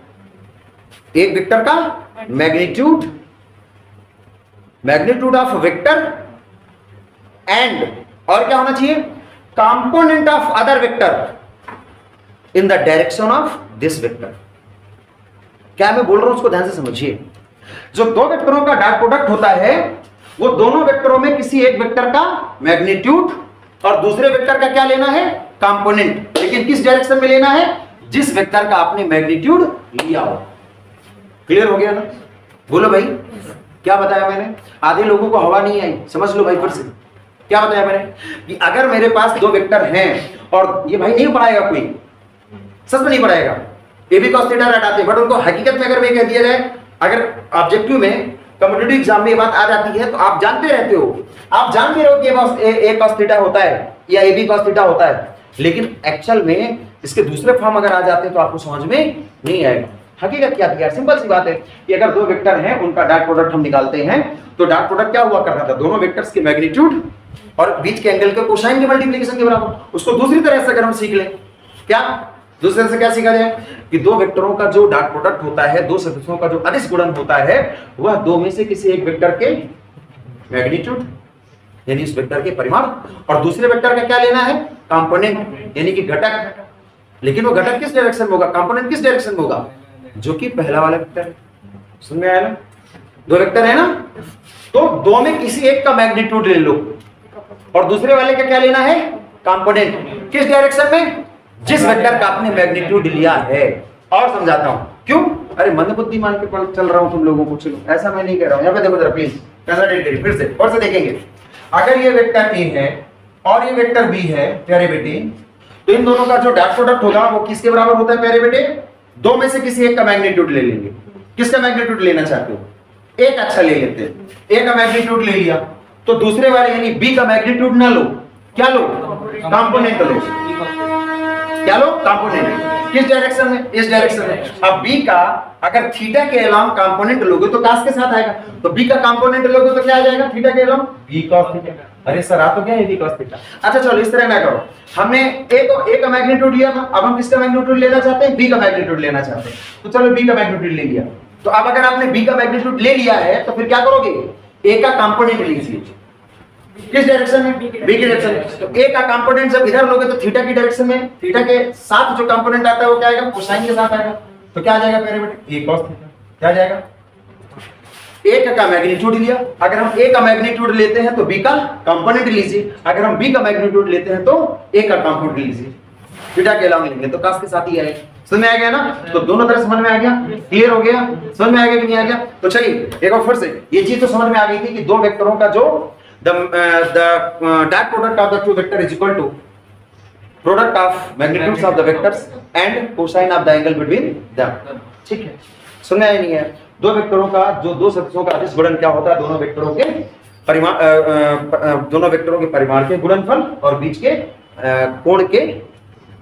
S1: एक वेक्टर का मैग्नीट्यूड ऑफ वेक्टर, एंड और क्या होना चाहिए? Component of other vector in the direction of this vector. क्या मैं बोल रहा हूं उसको ध्यान से समझिए। जो दो वेक्टरों का डॉट प्रोडक्ट होता है वो दोनों वेक्टरों में किसी एक वेक्टर का मैग्नीट्यूड और दूसरे वेक्टर का क्या लेना है? कंपोनेंट। लेकिन किस डायरेक्शन में लेना है? जिस वेक्टर का आपने मैग्नीट्यूड लिया हो। क्लियर हो गया ना? बोलो भाई, क्या बताया मैंने? आधे लोगों को हवा नहीं आई, समझ लो भाई फिर से। क्या बताया मैंने? कि अगर मेरे पास दो वेक्टर हैं, और ये भाई नहीं पढ़ाएगा कोई, सच में नहीं पढ़ाएगा, ए बी cos थीटा हटाते, बट उनको हकीकत में अगर मैं कह दिया जाए, अगर ऑब्जेक्टिव में कॉम्पिटिटिव एग्जाम में ये बात आ जाती है तो आप जानते रहते हो, आप जानते रहो कि ए cos थीटा होता है या ए बी cos थीटा होता है, लेकिन एक्चुअल में इसके दूसरे फॉर्म अगर आ जाते हैं तो आपको समझ में नहीं आएगा। हकीकत क्या थी यार? सिंपल सी बात है कि अगर दो वेक्टर हैं उनका डॉट प्रोडक्ट हम निकालते हैं तो डॉट प्रोडक्ट क्या हुआ करता था? दोनों वेक्टर्स के मैग्नीट्यूड और बीच के एंगल के कोसाइन के मल्टीप्लिकेशन के बराबर। उसको दूसरी तरह से अगर हम सीख लें, क्या दूसरे से क्या सीखा जाए? कि दो वेक्टरों का जो डॉट प्रोडक्ट होता है, दो सदिशों का जो अदिश गुणन होता है, वह दो में से किसी एक वेक्टर के मैग्नीट्यूड यानी इस वेक्टर के परिमाण और दूसरे वेक्टर का क्या लेना है? कंपोनेंट यानी कि घटक। लेकिन वो घटक किस डायरेक्शन में होगा? कंपोनेंट किस डायरेक्शन में होगा? जो कि पहला वाला वेक्टर है। सुन में आया ना? दो वेक्टर है ना, तो दो में किसी एक का मैग्नीट्यूड ले लो और दूसरे वाले का क्या लेना है? कंपोनेंट किस डायरेक्शन में, जिस वेक्टर का आपने मैग्नीट्यूड लिया है। और समझाता हूं क्यों, अरे मंदबुद्धि मान के चल रहा हूं तुम लोगों को, चलो ऐसा मैं नहीं कह रहा हूं। यहां पे देखो जरा प्लीज, कंसंट्रेट करिए फिर से और से देखेंगे। अगर ये वेक्टर ए है और ये वेक्टर बी है प्यारे बेटे, तो इन दोनों का जो डॉट प्रोडक्ट होगा वो किसके बराबर होता है प्यारे बेटे, दो में से किसी एक का मैग्नीट्यूड ले लेंगे। किसका मैग्नीट्यूड लेना चाहते हो, एक अच्छा ले लेते हैं, ए का मैग्नीट्यूड ले लिया तो दूसरे वाले यानी बी का मैग्नीट्यूड ना लो, क्या लो, कंपोनेंट लो। क्या लो, कंपोनेंट। किस डायरेक्शन में, इस डायरेक्शन में। अब बी का अगर थीटा के अलावा कंपोनेंट लोगे तो कास के साथ आएगा, तो बी का कंपोनेंट लोगे तो क्या आ जाएगा, थीटा के अलावा बी cos थीटा। अरे सर आ तो क्या है बी cos थीटा। अच्छा चलो इस तरह ना करो, हमने ए का मैग्नीट्यूड लिया था, अब हम किसका मैग्नीट्यूड लेना चाहते हैं, बी का मैग्नीट्यूड लेना चाहते हैं। तो चलो बी का मैग्नीट्यूड ले लिया। तो अब अगर आपने बी का मैग्नीट्यूड ले लिया है तो फिर क्या करोगे, ए का कंपोनेंट लीजिए। किस डायरेक्शन में, बी की डायरेक्शन में। तो ए का कंपोनेंट जब इधर लोगे तो थीटा की डायरेक्शन में, थीटा के साथ जो कंपोनेंट आता है वो क्या आएगा, कोसाइन के साथ आएगा। तो क्या आ जाएगा मेरे बेटे, ए cos थीटा। क्या आ जाएगा, ए का मैग्नीट्यूड लिया, अगर हम ए का मैग्नीट्यूड लेते हैं तो बी का कंपोनेंट लीजिए, अगर हम बी का मैग्नीट्यूड लेते हैं तो ए का कंपोनेंट लीजिए। थीटा के अलावा लेंगे तो cos के साथ ही आएगा। समझ में आ गया ना, तो दोनों तरह समझ में आ गया, क्लियर हो गया, समझ में आ गया कि नहीं आ गया। तो चलिए एक बार फिर से, ये चीज तो समझ में आ गई थी कि दो वेक्टरों का जो the dot product of the two vector is equal to product of magnitudes of the vectors and cosine of the angle between them। ठीक है, सुनना है नहीं है। दो वेक्टरों का जो दो सदिशों का अदिश गुणन क्या होता है, दोनों वेक्टरों के परिमाण के गुणनफल और बीच के कोण के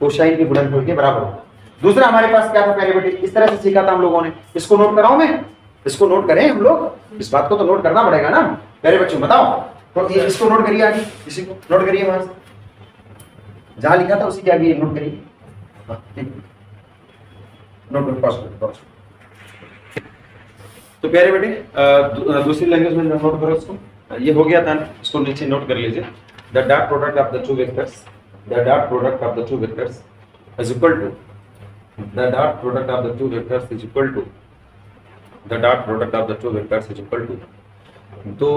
S1: कोसाइन के गुणनफल के बराबर होता है। दूसरा हमारे पास क्या था प्यारे बेटे, इस तरह से सीखा था हम लोगों ने, इसको नोट कराऊं मैं, इसको नोट करें हम लोग, इस बात को तो नोट करना पड़ेगा ना प्यारे बच्चों, बताओ। तो ये इसको नोट करिए, आगे इसी को नोट करिए, वहां से जहां लिखा था उसी के आगे नोट करिए, नोट पॉज। तो प्यारे बेटे दूसरी लैंग्वेज में नोट करो इसको, ये हो गया था, इसको नीचे नोट कर लीजिए। The dot product of the two vectors, the dot product of the two vectors is equal to, the dot product of the two vectors is equal to, the dot product of the two vectors is equal to, दो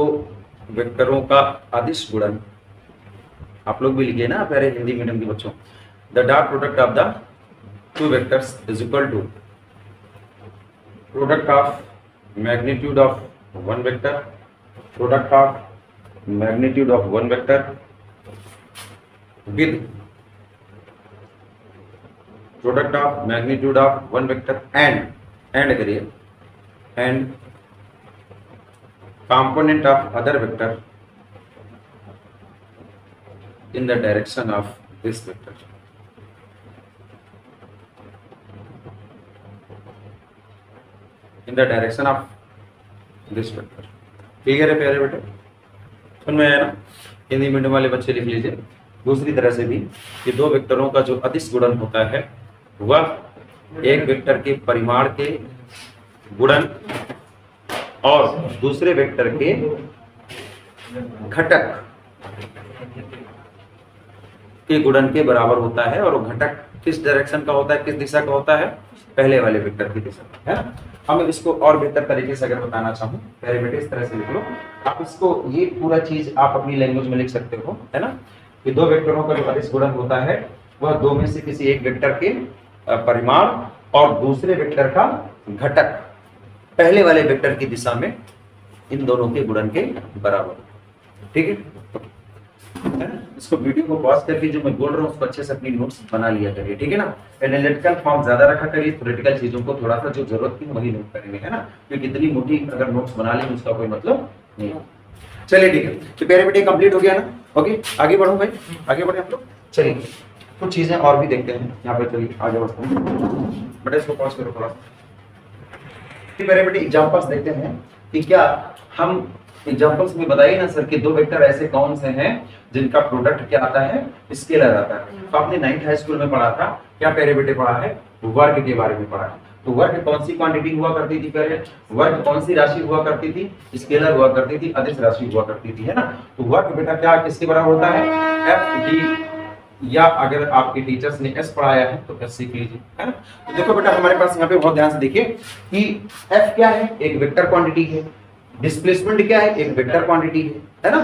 S1: वेक्टरों का अदिश गुणन। आप लोग भी लिखिए ना प्यारे हिंदी मीडियम के बच्चों, the dot product of the two vectors is equal to product of magnitude of one vector, product of magnitude of one vector with product of magnitude of one vector and करिए and component of other vector in the direction of this vector। in the direction of this vector। Clear है प्यारे बेटे, समझ में आया ना। Hindi medium वाले बच्चे लिख लीजिए। दूसरी तरह से भी ये दो वेक्टरों का जो अदिश गुणन होता है वह एक वेक्टर के परिमाण के गुणन और दूसरे वेक्टर के घटक के गुणन के बराबर होता है। और वो घटक किस डायरेक्शन का होता है, किस दिशा का होता है, पहले वाले वेक्टर की दिशा है ना। हम इसको और बेहतर तरीके से अगर बताना चाहूं पहले बेटे इस तरह से लिख लो, आप इसको ये पूरा चीज आप अपनी लैंग्वेज में लिख सकते हो, है ना। कि दो वेक्टरों का जो अदिश गुणन होता है वह दो में से किसी एक वेक्टर के परिमाण और दूसरे वेक्टर का घटक पहले वाले वेक्टर की दिशा में इन दोनों के गुणन के बराबर। ठीक है, इसको वीडियो को पॉज करके जो मैं बोल रहा हूँ उसको अच्छे से अपनी नोट्स बना लिया करिए, ठीक है ना। एनालिटिकल फॉर्म ज्यादा रखा करिए, थ्योरेटिकल चीजों को थोड़ा सा जो जरूरत की वही नोट करेंगे, है ना। क्योंकि इतनी मोटी अगर नोट्स बना लेंगे उसका कोई मतलब नहीं। चलिए ठीक है, तो प्यारे बेटे कंप्लीट हो गया ना। ओके, आगे बढ़ो भाई, आगे बढ़े हम लोग। चलिए कुछ चीजें और भी देखते हैं यहाँ पे, चलिए आगे बढ़ते हैं। बेटा इसको पॉज करो थोड़ा सा। मेरे बेटे एग्जांपल्स देखते हैं कि क्या हम एग्जांपल्स में बताइए ना सर कि दो वेक्टर ऐसे कौन से हैं जिनका प्रोडक्ट क्या आता है, स्केलर आता है। तो आपने 9th हाई स्कूल में पढ़ा था, क्या प्यारे बेटे पढ़ा है, वर्ग के बारे में पढ़ा है। तो वर्ग कौन सी क्वांटिटी हुआ करती थी प्यारे, वर्ग कौन सी राशि हुआ करती थी, स्केलर हुआ करती थी, अदिश राशि हुआ करती थी, है ना। तो वर्ग बेटा क्या किसके बराबर होता है, एफ डी, या अगर आपके टीचर्स ने एस पढ़ाया है तो एस सीख लीजिए, है ना। तो देखो बेटा हमारे पास यहाँ पे बहुत ध्यान से देखिए कि एफ क्या है, एक वेक्टर क्वांटिटी है, डिस्प्लेसमेंट क्या है, एक वेक्टर क्वांटिटी है ना।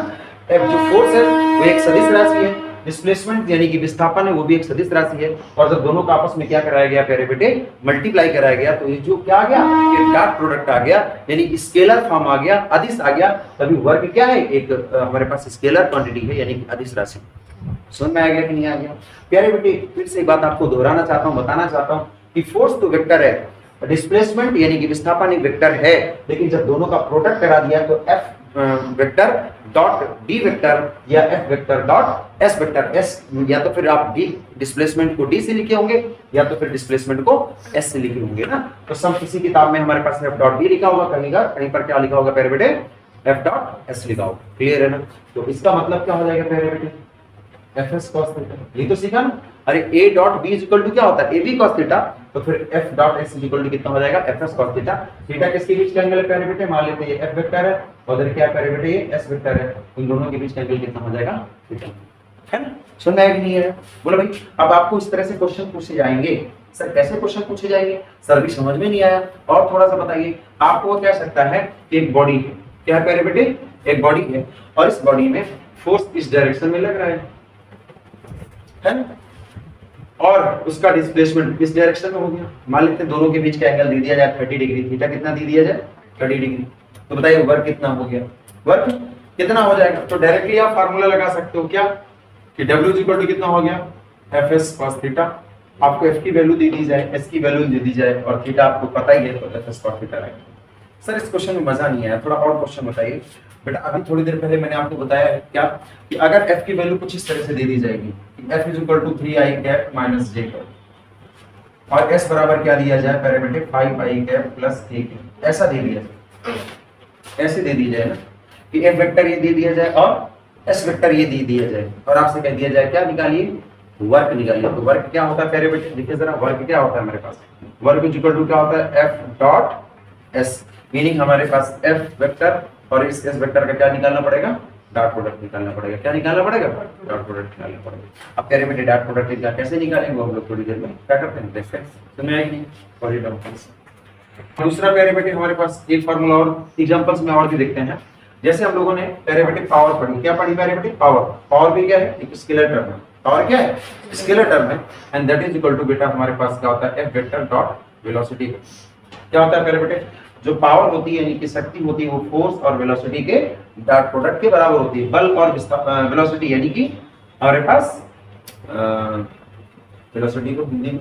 S1: एफ जो फोर्स है वो एक सदिश राशि है, डिस्प्लेसमेंट यानी कि विस्थापन है वो भी एक सदिश राशि है, और जब दोनों का आपस में क्या कराया गया प्यारे बेटे, मल्टीप्लाई कराया गया, तो ये जो क्या आ गया, ये डॉट प्रोडक्ट आ गया, यानी स्केलर फॉर्म आ गया, अदिश आ गया, तभी वर्ग क्या है, एक हमारे पास स्केलर क्वांटिटी है यानी कि अदिश राशि। समझ में आ गया कि नहीं आ गया प्यारे बेटे? फिर से एक बात आपको दोहराना चाहता हूं, बताना चाहता हूं कि फोर्स तो वेक्टर है, डिस्प्लेसमेंट यानी कि विस्थापन एक वेक्टर है, लेकिन जब दोनों का प्रोडक्ट करा दिया तो F vector dot D vector या F vector dot S vector, S या तो फिर आप डी डिस्प्लेसमेंट को डी से लिखे होंगे या तो फिर डिस्प्लेसमेंट को एस से लिखे होंगे ना। तो सब किसी किताब में हमारे पास एफ डॉट डी लिखा होगा, कहीं पर क्या लिखा होगा प्यारे बेटे, एफ डॉट एस लिखा होगा। क्लियर है ना? तो इसका मतलब क्या हो जाएगा प्यारे बेटे, एफ एस कॉस थीटा, ये तो सीखा ना। अरे A dot B is equal to क्या होता है, ए बी कॉस थीटा, तो फिर F dot S is equal to कितना हो जाएगा, F S cos theta. Theta किसके बीच का एंगल है प्यारे बेटे, मान लेते हैं ये एफ वेक्टर है और इधर क्या है प्यारे बेटे, ये एस वेक्टर है, इन दोनों के बीच का एंगल कितना हो जाएगा, थीटा, है ना? समझ में आया कि नहीं है? बोलो भाई। अब आपको इस तरह से क्वेश्चन पूछे जाएंगे, सर कैसे क्वेश्चन पूछे जाएंगे, सर भी समझ में नहीं आया, और थोड़ा सा बताइए। आपको क्या सकता है कि एक बॉडी है, क्या है प्यारे बेटे, एक बॉडी है, और इस बॉडी में फोर्स इस डायरेक्शन में लग रहा है ना? और उसका डिस्प्लेसमेंट इस डायरेक्शन में हो गया। मान लेते हैं दोनों के बीच का एंगल दे दिया जाए 30 डिग्री, थीटा कितना दे दिया जाए, 30 डिग्री। तो बताइए वर्क कितना हो गया, वर्क कितना हो जाएगा? तो डायरेक्टली आप फार्मूला लगा सकते हो क्या, कि W इक्वल टू कितना हो गया, एफ एस कॉस थीटा। आपको एफ की वैल्यू दे दी जाए, एस की वैल्यू दे दी जाए, और थीटा आपको पता ही है, तो एफ एस कॉस थीटा रहेगा। सर इस क्वेश्चन में मजा नहीं आया, थोड़ा और क्वेश्चन बताइए बेटा। अभी थोड़ी देर पहले मैंने आपको बताया है क्या, कि अगर f की वैल्यू कुछ इस तरह से दे दी जाएगी, f is equal to 3i cap minus j cap, और s बराबर क्या दिया जाए parameter 5i cap plus a cap, ऐसा दे दिया जाए, ऐसे दे दी जाए ना, कि f वेक्टर ये दे दिया जाए और s वेक्टर ये दे दिया जाए, और आपसे कह दिया जाए क्या निकालिए, वर्क निकालिए। तो वर्क क्या होता है पैरामीटर, देखिए जरा वर्क क्या होता है हमारे पास, वर्क इज इक्वल टू क्या होता है, f डॉट s, मीनिंग हमारे पास f वेक्टर और इस s वेक्टर का क्या निकालना पड़ेगा, डॉट प्रोडक्ट निकालना पड़ेगा। क्या निकालना पड़ेगा, डॉट प्रोडक्ट निकालना पड़ेगा। अब कह रहे बेटे डॉट प्रोडक्ट कैसे निकालेंगे, वो हम लोग थोड़ी देर में क्या करते हैं देखते हैं, समझ आएगी नहीं। और ये दूसरा प्यारे बेटे हमारे पास एक फार्मूला और एग्जांपल्स में और भी देखते हैं। जैसे हम लोगों ने प्यारे बेटे पावर पढ़ी, क्या पढ़ी प्यारे बेटे, पावर। पावर भी क्या है, एक स्केलर टर्म है, पावर क्या है, स्केलर टर्म है, and that is equal to बेटा हमारे पास क्या होता है, एफ वेक्टर डॉट वेलोसिटी। क्या होता है प्यारे बेटे, जो पावर होती है यानी कि शक्ति होती है, वो फोर्स और वेलोसिटी के डॉट प्रोडक्ट के बराबर होती है। बल और वेलोसिटी यानी कि हमारे पास वेलोसिटी को हिंदी में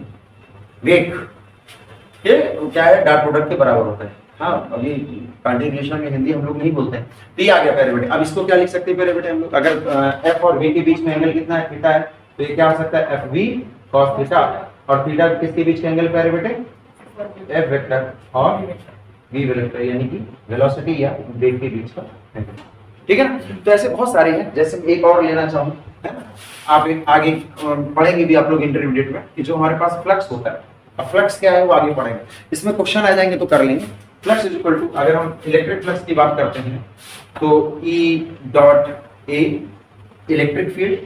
S1: वेग, ये क्या है, डॉट प्रोडक्ट के बराबर होता है। हाँ, अभी कंटिन्यूएशन में हिंदी हम लोग नहीं बोलते हैं, तो ये आ गया प्यारे बेटे। अब इसको क्या लिख सकते हैं प्यारे बेटे हम लोग, अगर एफ और वी के बीच में एंगल कितना है, थीटा है, तो ये क्या हो सकता है, एफ वी कॉस थीटा, और थीटा किसके बीच का एंगल प्यारे बेटे, एफ वेक्टर और वी वेक्टर यानी कि वेलोसिटी या वेग के बीच का एंगल। ठीक है ना? तो ऐसे बहुत सारे हैं, जैसे एक और लेना चाहूँ, है ना, आप एक आगे पढ़ेंगे भी आप लोग इंटरमीडिएट में, कि जो हमारे पास फ्लक्स होता है, अब फ्लक्स क्या है वो आगे पढ़ेंगे, इसमें क्वेश्चन आ जाएंगे तो कर लेंगे। फ्लक्स इज इक्वल टू, अगर हम इलेक्ट्रिक फ्लक्स की बात करते हैं तो E dot A electric field,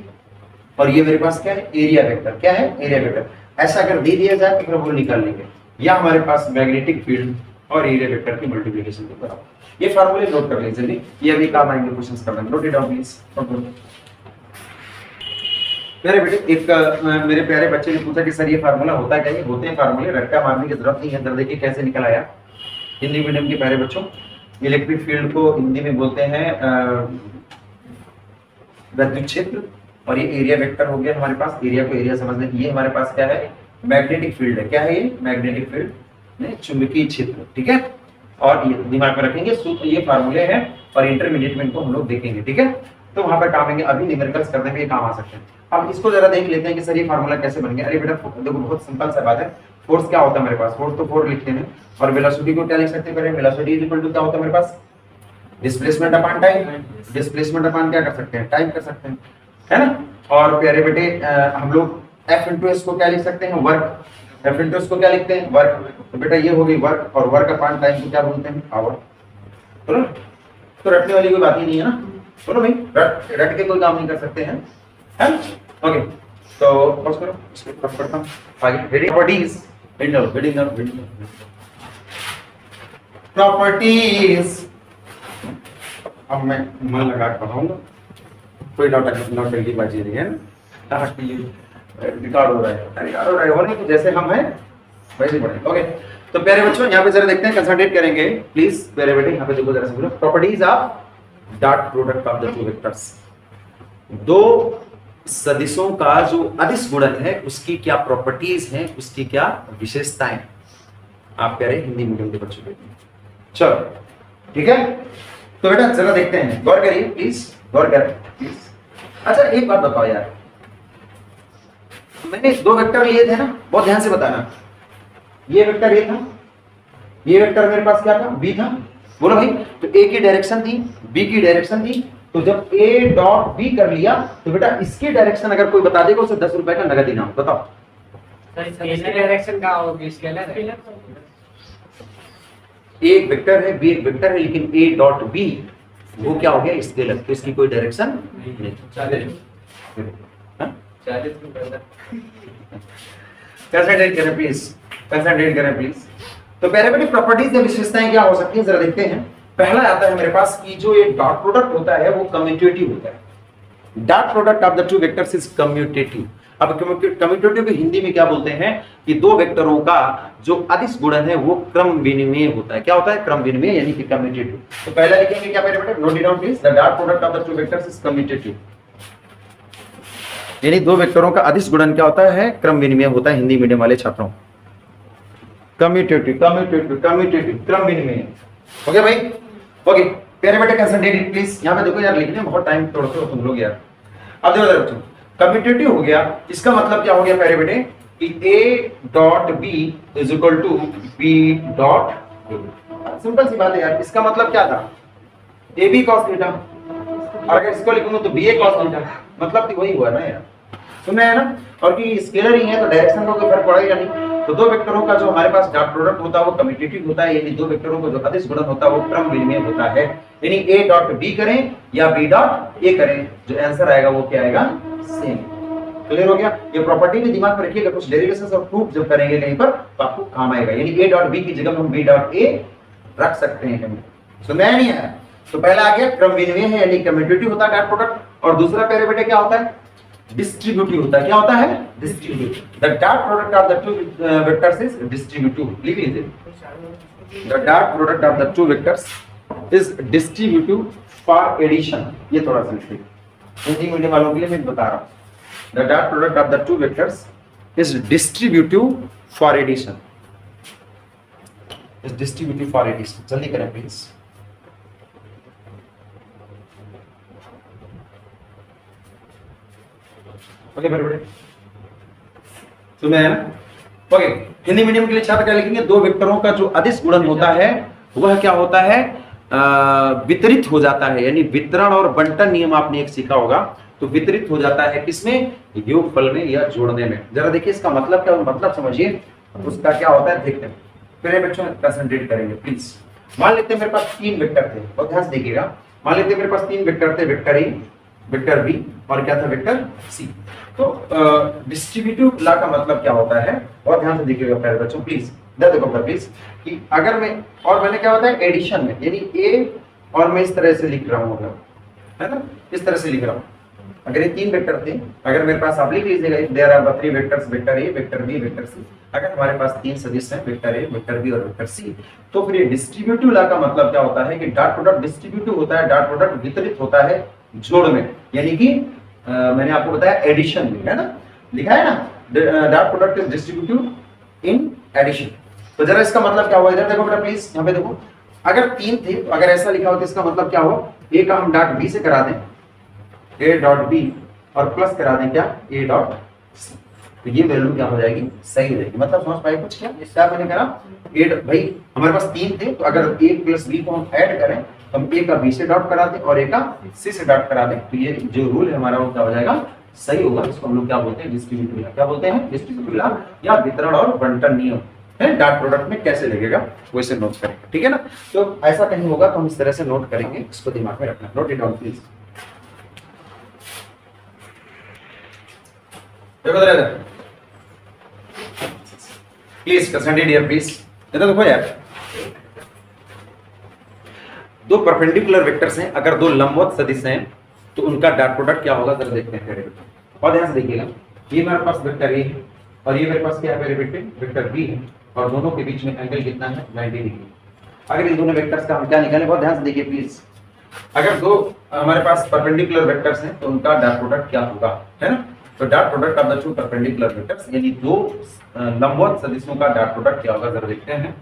S1: और ये मेरे पास क्या है, एरिया वेक्टर। क्या है, एरिया वेक्टर। ऐसा अगर दे दिया जाए तो फिर वो निकाल लेंगे, या हमारे पास मैग्नेटिक फील्ड और एरिया वेक्टर की मल्टीप्लिकेशन के बराबर। ये फार्मूले नोट कर लीजिए जल्दी, ये अभी काम आएंगे क्वेश्चंस करने में, नोट इट डाउन प्लीज। मेरे बेटे एक मेरे प्यारे बच्चे ने पूछा कि सर ये फार्मूला होता है क्या, ये होते हैं फार्मूले, रट्टा मारने की जरूरत नहीं है। अंदर देखिए कैसे निकल आया। हिंदी मीडियम के प्यारे बच्चों, इलेक्ट्रिक फील्ड को हिंदी में बोलते हैं विद्युत क्षेत्र, और ये एरिया वेक्टर हो गया हमारे पास। एरिया को एरिया समझने, ये हमारे पास क्या है, मैग्नेटिक फील्ड है। क्या है ये, मैग्नेटिक फील्ड, चुंबकीय क्षेत्र। ठीक है, और ये दिमाग में रखेंगे, ये फार्मूले हैं, और इंटरमीडिएट में इनको हम लोग देखेंगे। ठीक है, तो वहां पर काम आएंगे, अभी न्यूमेरिकल्स करने में ये काम आ सकते हैं। अब इसको जरा देख लेते हैं कि सर ये फार्मूला कैसे बन गया। अरे बेटा देखो बहुत सिंपल सा बात है, फोर्स क्या होता है मेरे पास, फोर्स तो 4 लिखते हैं, और वेलोसिटी को क्या लिख सकते हैं, वेलोसिटी इज इक्वल टू क्या होता है मेरे पास, displacement upon time. Displacement upon क्या कर सकते हैं, टाइम कर सकते हैं, है ना। और प्यारे बेटे हम लोग F इंटू एस को क्या लिख सकते हैं, वर्क। F इंटू एस को क्या लिखते हैं, वर्क। तो बेटा ये हो गई वर्क, और वर्क अपॉन टाइम को क्या बोलते हैं, आवर। बोलो, तो रटने वाली कोई बात ही नहीं है ना। बोलो भाई, रट के कोई काम नहीं कर सकते हैं, है ना। ओके, तो पॉज करो, इसको कट करता हूं आगे। Heading properties, properties. अब मैं मन लगा कर पढ़ाऊंगा, कोई नौटंकी बाजी नहीं है। रिकॉर्ड हो रहा है, रिकॉर्ड हो रहा है, होने तो जैसे हम हैं वैसे बढ़े। ओके, तो प्यारे बच्चों यहाँ पे जरा देखते हैं, कंसंट्रेट करेंगे प्लीज। प्यारे बेटे यहाँ पे देखो जरा से, properties of dot product of the two vectors. दो सदिशों का जो अदिश गुणन है उसकी क्या प्रॉपर्टीज हैं, उसकी क्या विशेषताएं, आप कह रहे हिंदी मीडियम के बच्चों के। चलो ठीक है, तो बेटा जरा देखते हैं, गौर करिए प्लीज, गौर करें प्लीज। अच्छा एक बात बताओ यार, मैंने दो वेक्टर लिए थे ना, बहुत ध्यान से बताना। ये वेक्टर ए था, ये वेक्टर मेरे पास क्या था, बी था, बोलो भाई। तो ए की डायरेक्शन थी, बी की डायरेक्शन थी, तो जब ए डॉट बी कर लिया तो बेटा इसकी डायरेक्शन अगर कोई बता देगा उसे 10 रुपए का नगद इनाम। बताओ
S2: डायरेक्शन का होगी, स्केलर है।
S1: एक वेक्टर है, बी एक वेक्टर है, लेकिन ए डॉट बी वो क्या हो गया, स्केलर, तो इसकी कोई डायरेक्शन नहीं। कंसंट्रेट करें प्लीज, कंसंट्रेट करें प्लीज। तो पहले बेटे प्रॉपर्टीज या विशेषताएं क्या हो सकती हैं, जरा देखते हैं। पहला आता है मेरे पास कि जो ये डॉट प्रोडक्ट होता है वो कम्यूटेटिव होता है। Dot product of the two vectors is commutative. अब कम्यूटेटिव को हिंदी में क्या बोलते हैं कि दो वेक्टरों का जो अदिश गुणन है वो क्रम विनिमय होता है। क्या होता है, क्रम विनिमय, यानी कि कम्यूटेटिव। तो पहला लिखेंगे क्या मेरे बेटे, note it down please, the dot product of the two vectors is commutative. यानी दो वेक्टरों का अदिश गुणन क्या होता है, क्रम विनिमय होता है, हिंदी मीडियम वाले छात्रों। कम्यूटेटिव, कम्यूटेटिव, कम्यूटेटिव, क्रम विनिमय। ओके भाई, ओके प्यारे बेटे कंसंट्रेट प्लीज। यहाँ पे देखो यार, लिखने में बहुत टाइम तोड़ते हो तुम लोग यार। अब देखो बच्चों, कम्यूटेटिव हो गया, इसका मतलब क्या हो गया प्यारे बेटे कि A dot B is equal to B dot A. Simple सी बात है यार, इसका मतलब क्या था, ए बी कॉस थीटा, और अगर इसको लिखूंगा तो बी ए कॉस थीटा, मतलब तो वही हुआ ना यार, सुनना है ना। और कि स्केलर ही है तो डायरेक्शन का कोई फर्क पड़ेगा नहीं। तो दो वेक्टरों का जो हमारे पास डॉट प्रोडक्ट होता है वो कम्यूटेटिव होता है, यानी दो वेक्टरों का जो अदिश गुणन होता है वो क्रम विनिमय होता है। यानी ए डॉट बी करें या बी डॉट ए करें, जो आंसर आएगा वो क्या आएगा, सेम। क्लियर हो गया, ये प्रॉपर्टी भी दिमाग में रखिएगा, कुछ डेरिवेशंस और प्रूफ जब करेंगे कहीं पर तो आपको काम आएगा। यानी ए डॉट बी की जगह हम बी डॉट ए रख सकते हैं। सुना नहीं है, तो पहला आ गया क्रम विनिमय है, यानी कम्यूटेटिव होता है डॉट प्रोडक्ट। और दूसरा प्यारे बेटे क्या होता है, डिस्ट्रीब्यूटिव होता है। क्या होता है, distributive. The dot product of the two vectors is distributive. लिख लीजिए, the dot product of the two vectors is distributive for addition. ये थोड़ा सा लिखिए, हिंदी मीडियम वालों के लिए मैं बता रहा हूं। The dot product of the two vectors is distributive for addition, is distributive for addition. जल्दी करें प्लीज। ओके बड़े तो मैं ओके, हिंदी मीडियम के लिए छात्र क्या लिखेंगे, दो वेक्टरों का जो अदिश गुणन होता है वह क्या होता है, वितरित हो जाता है। यानी वितरण और बंटन नियम आपने एक सीखा होगा, तो वितरित हो जाता है किसमें, योगफल में या जोड़ने में। जरा देखिए इसका मतलब क्या, मतलब समझिए उसका क्या होता है, देखते हैं। फिर बच्चों कंसंट्रेट करेंगे प्लीज। मान लेते हैं मेरे पास तीन वेक्टर थे, और ध्यान से देखिएगा। मान लेते हैं मेरे पास तीन वेक्टर थे, वेक्टर ए, वेक्टर बी और क्या था, वेक्टर सी। तो डिस्ट्रीब्यूटिव लॉ का मतलब क्या होता है, और ध्यान से देखिएगा प्यारे बच्चों प्लीज, देखो प्लीज कि अगर मैं, और मैंने क्या होता है एडिशन में, यानी ए और मैं इस तरह से लिख रहा हूँ, है ना, इस तरह से लिख रहा हूँ। अगर ये तीन वेक्टर थे, अगर मेरे पास आप लिख लीजिएगा, there are the three vectors, vector A, vector B, vector C. अगर हमारे पास तीन सदिश हैं, वेक्टर ए, वेक्टर बी और वेक्टर सी, तो फिर ये डिस्ट्रीब्यूटिव लॉ का मतलब क्या होता है कि डॉट प्रोडक्ट डिस्ट्रीब्यूटिव होता है, डॉट प्रोडक्ट वितरित होता है जोड़ में, यानी कि मैंने आपको बताया एडिशन में, है ना, लिखा है ना, dot product is distributive in addition. तो जरा इसका मतलब क्या हुआ, इधर देखो बेटा प्लीज, यहाँ पे देखो। अगर तीन थे तो अगर ऐसा लिखा हो तो इसका मतलब क्या हुआ, ए का हम डॉट बी से करा दें, ए डॉट बी, और प्लस करा दें क्या, ए डॉट सी, तो ये वैल्यू क्या हो जाएगी, सही रहेगी। मतलब समझ पाए कुछ क्या, इसका मैंने कहा भाई हमारे पास तीन थे, तो अगर ए प्लस बी को हम ऐड करें तो हम ए का बी से डॉट करा दें और ए का सी से डॉट करा दें, तो ये जो रूल है हमारा वो क्या हो जाएगा, सही होगा। इसको हम लोग क्या बोलते हैं, डिस्ट्रीब्यूटिव लॉ। क्या बोलते हैं, डिस्ट्रीब्यूटिव लॉ या वितरण और बंटन नियम है। डॉट प्रोडक्ट में कैसे लगेगा वैसे नोट करेंगे, ठीक है ना। तो ऐसा कहीं होगा तो हम इस तरह से नोट करेंगे, इसको दिमाग में रखना। Note it down please. Please concentrate here please. देखो यार, दो परपेंडिकुलर वेक्टर्स हैं, अगर दो लंबवत सदिश हैं तो उनका डॉट प्रोडक्ट क्या होगा, जरा देखते हैं। और ध्यान से देखिएगा, ये मेरे पास वेक्टर ए है और ये मेरे पास क्या है मेरे बेटे, वेक्टर बी है, और दोनों के बीच में एंगल कितना है 90 डिग्री। अगर इन दोनों वेक्टर्स का हम क्या निकालें, बहुत ध्यान से देखिए प्लीज। अगर दो हमारे पास परपेंडिकुलर वेक्टर्स हैं तो उनका डॉट प्रोडक्ट क्या होगा, है ना। तो dot product of the to perpendicular vectors, यानी दो लंबवत सदिशों का डॉट प्रोडक्ट क्या होगा, जरा देखते हैं।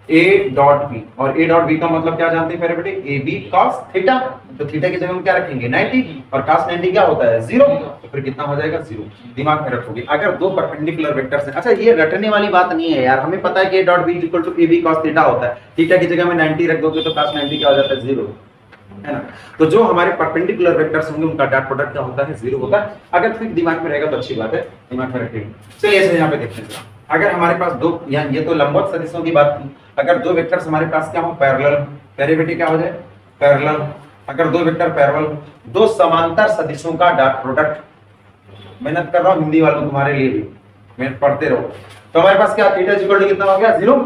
S1: ए डॉट बी, और ए डॉट बी का मतलब क्या जानते हैं मेरे बेटे, ए बी कॉस थीटा। तो थीटा की जगह हम क्या रखेंगे 90, और cos 90 क्या होता है 0, तो फिर कितना हो जाएगा 0। दिमाग में रखोगे अगर दो परपेंडिकुलर वेक्टर्स हैं। अच्छा ये रटने वाली बात नहीं है यार, हमें पता है कि A dot B equal to A B cos theta होता है। थीटा की जगह में 90 रख दोगे तो cos 90 क्या हो जाता है 0, है ना। तो जो हमारे परपेंडिकुलर वेक्टर्स होंगे उनका डॉट प्रोडक्ट क्या होता है 0 होता है। अगर फिर दिमाग में रहेगा तो अच्छी बात है, दिमाग में रखेंगे। चलिए ऐसे यहाँ पे देखते हैं। अगर हमारे पास दो, ये तो लंबवत सदिशों की बात थी। अगर दो वेक्टर्स हमारे पास क्या हो पैरेलल, डेरिवेटिव क्या हो जाए पैरेलल। अगर दो वेक्टर पैरेलल, दो समांतर सदिशों का डॉट प्रोडक्ट, मेहनत कर रहा हूं हिंदी वालों तुम्हारे लिए भी, मेहनत पढ़ते रहो। तो हमारे पास क्या थीटा इक्वल टू कितना हो गया 0।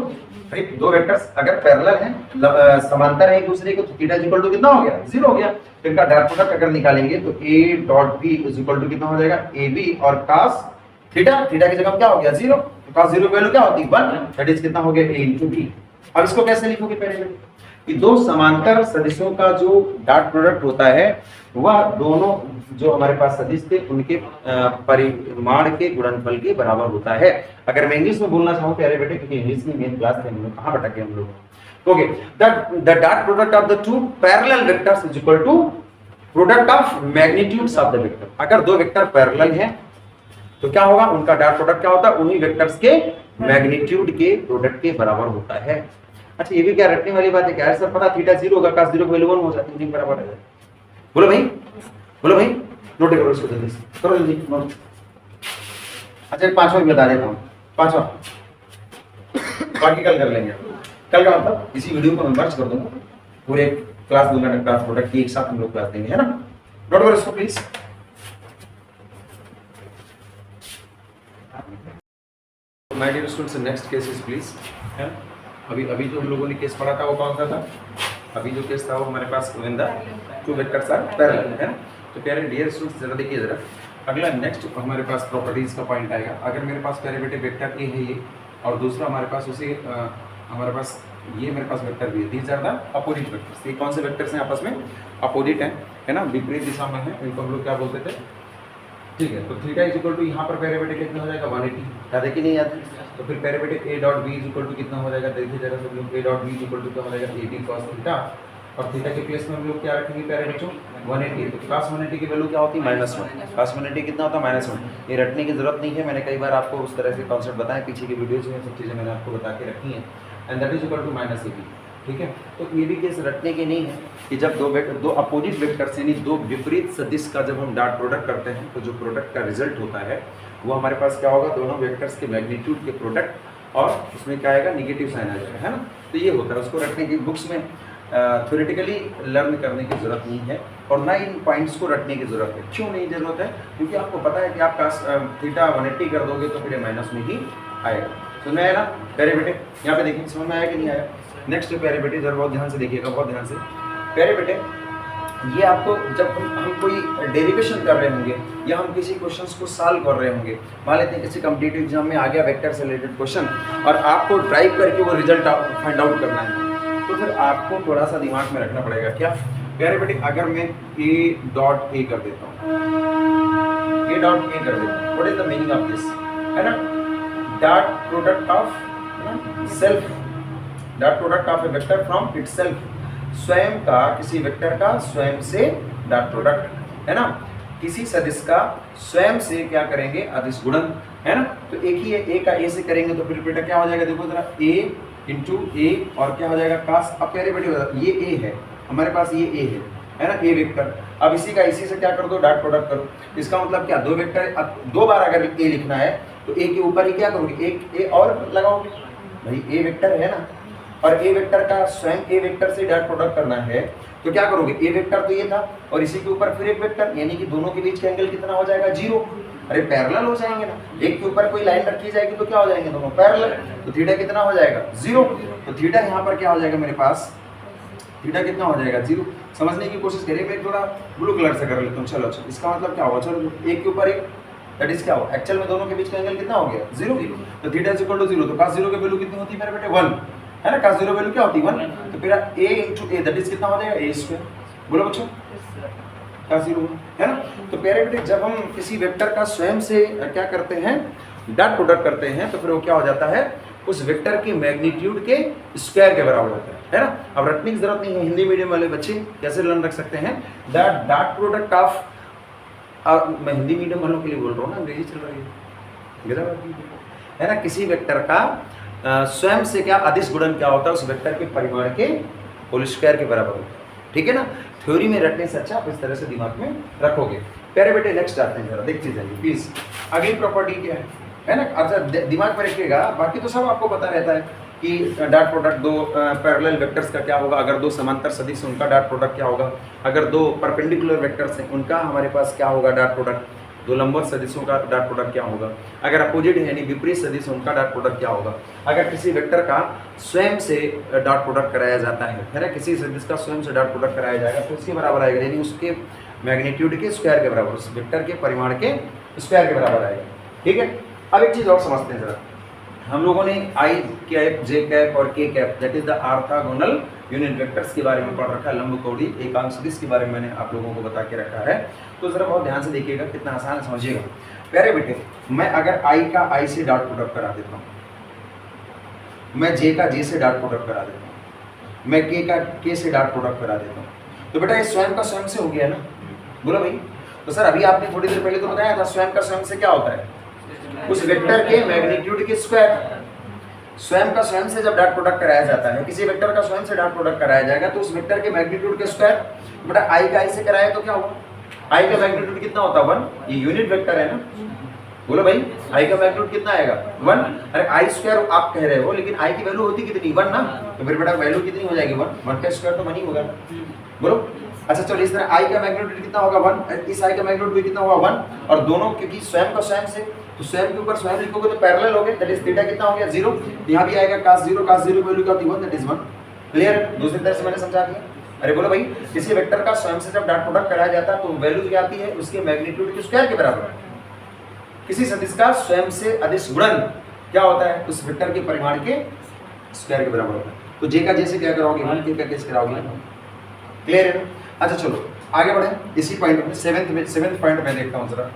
S1: दो वेक्टर्स अगर पैरेलल हैं, समांतर है एक दूसरे को, तो थीटा इक्वल टू कितना हो गया 0 हो गया। तो इनका डॉट प्रोडक्ट अगर निकालेंगे तो a dot b equal to कितना हो जाएगा ab और cos थीटा, थीटा की जगह क्या हो गया 0, तो cos 0 की वैल्यू क्या होती है 1, दैट इज कितना हो गया a into b। अब इसको कैसे लिखोगे पहले में कि दो समांतर सदिशों का जो डॉट प्रोडक्ट होता है वह दोनों जो हमारे पास सदिश थे उनके परिमाण के गुणनफल के बराबर होता है। अगर मैं इंग्लिश में बोलना चाहूं प्यारे बेटे, क्योंकि इंग्लिश में मेन क्लास में हम लोग कहां भटके हम लोग। Okay, the dot product of the two parallel vectors is equal to product of magnitudes of the vector. अगर दो वेक्टर पैरेलल हैं तो क्या होगा, उनका डॉट प्रोडक्ट क्या होता है उन्हीं वेक्टर्स के मैग्नीट्यूड के प्रोडक्ट के बराबर होता है। अच्छा ये भी क्या रटने वाली बात है क्या, सर पता थीटा 0 होगा cos 0 की वैल्यू 1 हो जाती है, नहीं बराबर है। बोलो भाई, बोलो भाई, नोट करो इसको जल्दी से, करो जल्दी नोट। अच्छा पांचवा भी बता देता हूं, पांचवा बाकी कल कर लेंगे। कल का मतलब इसी वीडियो को मैं मर्ज कर दूंगा, पूरे क्लास दूंगा, क्लास प्रोडक्ट की एक साथ हम लोग क्लास देंगे, है ना। नोट करो इसको please. My dear students, next case is please, है ना। अभी जो हम लोगों ने केस पढ़ा था वो कौन सा था, अभी जो केस था वो हमारे पास टू वेक्टर्स आर पैरेलल, है ना। तो प्यारे डियर स्टूडेंट्स जरा देखिए जरा, अगला नेक्स्ट हमारे पास प्रॉपर्टीज का पॉइंट आएगा। अगर मेरे पास प्यारे बेटे वेक्टर ए है ये, और दूसरा हमारे पास उसी हमारे पास ये मेरे पास वेक्टर भी है, these are the opposite vectors. ये कौन से वेक्टर्स हैं आपस में अपोजिट हैं, है ना, विपरीत दिशा में है, इनको हम लोग क्या बोलते थे, ठीक है। तो थीटा इज इक्वल टू यहाँ पर प्यारे बेटे कितना हो जाएगा 180, याद है कि नहीं याद। तो फिर प्यारे बेटे a dot b is equal to कितना हो जाएगा, देखिए जरा सब लोग, a dot b is equal to क्या हो जाएगा ab cos थीटा, और थीटा के प्लेस में हम लोग क्या रखेंगे प्यारे बच्चों 180। तो cos 180 की वैल्यू क्या होती है -1, cos 180 कितना होता है -1। ये रटने की जरूरत नहीं है, मैंने कई बार आपको उस तरह से कॉन्सेप्ट बताया, पीछे की वीडियोज में सब चीज़ें मैंने आपको बता के रखी हैं, and that is equal to -ab, ठीक है। तो ये भी केस रटने की नहीं है कि जब दो अपोजिट वेक्टर्स यानी दो विपरीत सदिश का जब हम डॉट प्रोडक्ट करते हैं तो जो प्रोडक्ट का रिजल्ट होता है वो हमारे पास क्या होगा, दोनों वेक्टर्स के मैग्नीट्यूड के प्रोडक्ट, और उसमें क्या आएगा निगेटिव साइन आ जाएगा, है ना। तो ये होता है, उसको रटने की बुक्स में थ्योरेटिकली लर्न करने की जरूरत नहीं है, और ना इन पॉइंट्स को रटने की जरूरत है। क्यों नहीं जरूरत है, क्योंकि आपको पता है कि आप थीटा 180 कर दोगे तो फिर माइनस में ही आएगा। समझ में आया ना प्यारे बेटे, यहाँ पे देखिए समझ में आया कि नहीं आया। नेक्स्ट प्यारे बेटे जरा बहुत ध्यान से देखिएगा, बहुत ध्यान से प्यारे बेटे, ये आपको जब हम कोई डेरिवेशन कर रहे होंगे या हम किसी क्वेश्चंस को सॉल्व कर रहे होंगे, मान लेते हैं किसी कॉम्पिटिटिव एग्जाम में आ गया वेक्टर से रिलेटेड क्वेश्चन और आपको ड्राइव करके वो रिजल्ट फाइंड आउट करना है, तो फिर आपको थोड़ा सा दिमाग में रखना पड़ेगा क्या प्यारे बेटे। अगर मैं a डॉट a कर देता हूँ, a डॉट a कर देता हूँ, what is the meaning of this, है ना, dot product of self, dot product of A vector from itself, स्वयं का किसी वेक्टर का स्वयं से डॉट प्रोडक्ट, है ना, किसी सदिश का स्वयं से क्या करेंगे अदिश गुणन, है ना। तो एक ही है, a का a से करेंगे तो फिर बेटा क्या हो जाएगा, देखो जरा a इंटू a और क्या हो जाएगा cos। अब प्यारे बेटे ये a है हमारे पास, ये a है ना, a वेक्टर। अब इसी का इसी से क्या कर दो डॉट प्रोडक्ट करो, इसका मतलब क्या, दो वेक्टर, अब दो बार अगर a लिखना है तो a के ऊपर ही क्या करोगे, एक a और लगाओगे, भाई a वेक्टर है ना, और a वेक्टर का स्वयं a वेक्टर से डॉट प्रोडक्ट करना है तो क्या करोगे, a वेक्टर तो ये था और इसी के ऊपर फिर एक वेक्टर, यानी कि दोनों के बीच का एंगल कितना हो जाएगा 0। अरे पैरेलल हो जाएंगे ना, एक के ऊपर कोई लाइन रखी जाएगी तो क्या हो जाएंगे दोनों पैरेलल, तो थीटा कितना हो जाएगा 0। तो थीटा यहाँ पर क्या हो जाएगा मेरे पास थीटा कितना हो जाएगा 0। समझने की कोशिश करिए, मैं थोड़ा ब्लू कलर से कर लेता हूँ। चलो अच्छा, इसका मतलब क्या होगा, चलो एक के ऊपर एक, दैट इज क्या होगा, एक्चुअल में दोनों के बीच का एंगल कितना हो गया 0। तो थीटा इज इक्वल टू 0, तो cos 0 की वैल्यू कितनी होती है मेरे बेटे 1, है ना। cos 0 वैल्यू क्या होती है 1, तो फिर a into a that is कितना हो जाएगा a²। बोलो बच्चों cos 0 है ना। तो प्यारे बेटे जब हम किसी वेक्टर का स्वयं से क्या करते हैं, डॉट प्रोडक्ट करते हैं, तो फिर वो क्या हो जाता है, उस वेक्टर की मैग्नीट्यूड के स्क्वायर के बराबर होता है ना। अब रटने की जरूरत नहीं है, हिंदी मीडियम वाले बच्चे कैसे लर्न रख सकते हैं, द डॉट प्रोडक्ट ऑफ, मैं हिंदी मीडियम वालों के लिए बोल रहा हूँ ना, अंग्रेजी चल रही है ना। किसी वेक्टर का स्वयं से क्या अदिश गुणन क्या होता है, उस वेक्टर के परिमाण के होल स्क्वायर के बराबर होता है, ठीक है ना। थ्योरी में रटने से अच्छा आप इस तरह से दिमाग में रखोगे। प्यारे बेटे नेक्स्ट आते हैं, जरा देखते जाइए प्लीज। अगली प्रॉपर्टी क्या है ना। अच्छा दिमाग में रखिएगा, बाकी तो सब आपको पता रहता है कि डॉट प्रोडक्ट दो पैरेलल वेक्टर्स का क्या होगा, अगर दो समांतर सदिश उनका डॉट प्रोडक्ट क्या होगा, अगर दो परपेंडिकुलर वेक्टर्स हैं उनका हमारे पास क्या होगा डॉट प्रोडक्ट, दो लंबवत सदिशों का डॉट प्रोडक्ट क्या होगा, अगर अपोजिट है यानी विपरीत सदिश उनका डॉट प्रोडक्ट क्या होगा, अगर किसी वेक्टर का स्वयं से डॉट प्रोडक्ट कराया जाता है ना, किसी सदिश का स्वयं से डॉट प्रोडक्ट कराया जाएगा तो उसके बराबर आएगा, यानी उसके मैग्नीट्यूड के स्क्वायर के बराबर, उस वेक्टर के परिमाण के स्क्वायर के बराबर आएगा, ठीक है। अब एक चीज़ और समझते हैं जरा, हम लोगों ने आई कैप, जे कैप और के cap that is the orthogonal unit vectors के बारे में पढ़ रखा है, लंबकोणीय एकांक सदिश के बारे में मैंने आप लोगों को बता के रखा है। तो जरा बहुत ध्यान से देखिएगा, कितना आसान है समझिएगा। प्यारे बेटे मैं अगर आई का आई से डॉट प्रोडक्ट करा देता हूँ, मैं जे का जे से डॉट प्रोडक्ट करा देता हूँ, मैं के का के से डॉट प्रोडक्ट करा देता हूँ, तो बेटा ये स्वयं का स्वयं से हो गया ना, बोलो भाई। तो सर अभी आपने थोड़ी देर पहले तो बताया था स्वयं का स्वयं से क्या होता है, उस वेक्टर के मैग्नीट्यूड के स्क्वायर। स्वयं का स्वयं से जब डॉट प्रोडक्ट कराया जाता है, किसी वेक्टर का स्वयं से डॉट प्रोडक्ट कराया जाएगा तो उस वेक्टर के मैग्नीट्यूड के स्क्वायर, बेटा आई का आई से कराया तो क्या होगा, आई का मैग्नीट्यूड कितना होता है 1, ये यूनिट वेक्टर है ना, बोलो भाई आई का मैग्नीट्यूड कितना आएगा 1। अरे आई स्क्वायर आप कह रहे हो, लेकिन आई की वैल्यू होती कितनी 1 ना, तो फिर बेटा वैल्यू कितनी हो जाएगी 1 का स्क्वायर तो 1 ही होगा, बोलो। अच्छा चलो इस तरह आई का मैग्नीट्यूड कितना होगा 1, इस आई का मैग्नीट्यूड भी कितना होगा 1, और दोनों क्योंकि स्वयं का स्वयं से, तो स्वयं के ऊपर स्वयं लिखोगे तो पैरेलल हो गए, दैट इज थीटा कितना हो गया 0, यहाँ भी आएगा cos 0 वैल्यू क्या होती है 1, दैट इज 1। क्लियर है, दूसरी तरह से मैंने समझा दिया। अरे बोलो भाई किसी वेक्टर का स्वयं से जब डॉट प्रोडक्ट कराया जाता है तो वैल्यू क्या आती है, उसके मैग्नीट्यूड के स्क्वायर के बराबर। किसी सदिश का स्वयं से अदिश गुणन क्या होता है, उस वेक्टर के परिमाण के स्क्वायर के बराबर होता है। तो जे का जे से क्या कराओगे 1, के का कैसे कराओगे, क्लियर है। अच्छा चलो आगे बढ़े, इसी पॉइंट में सेवेंथ पॉइंट में देखता हूँ जरा,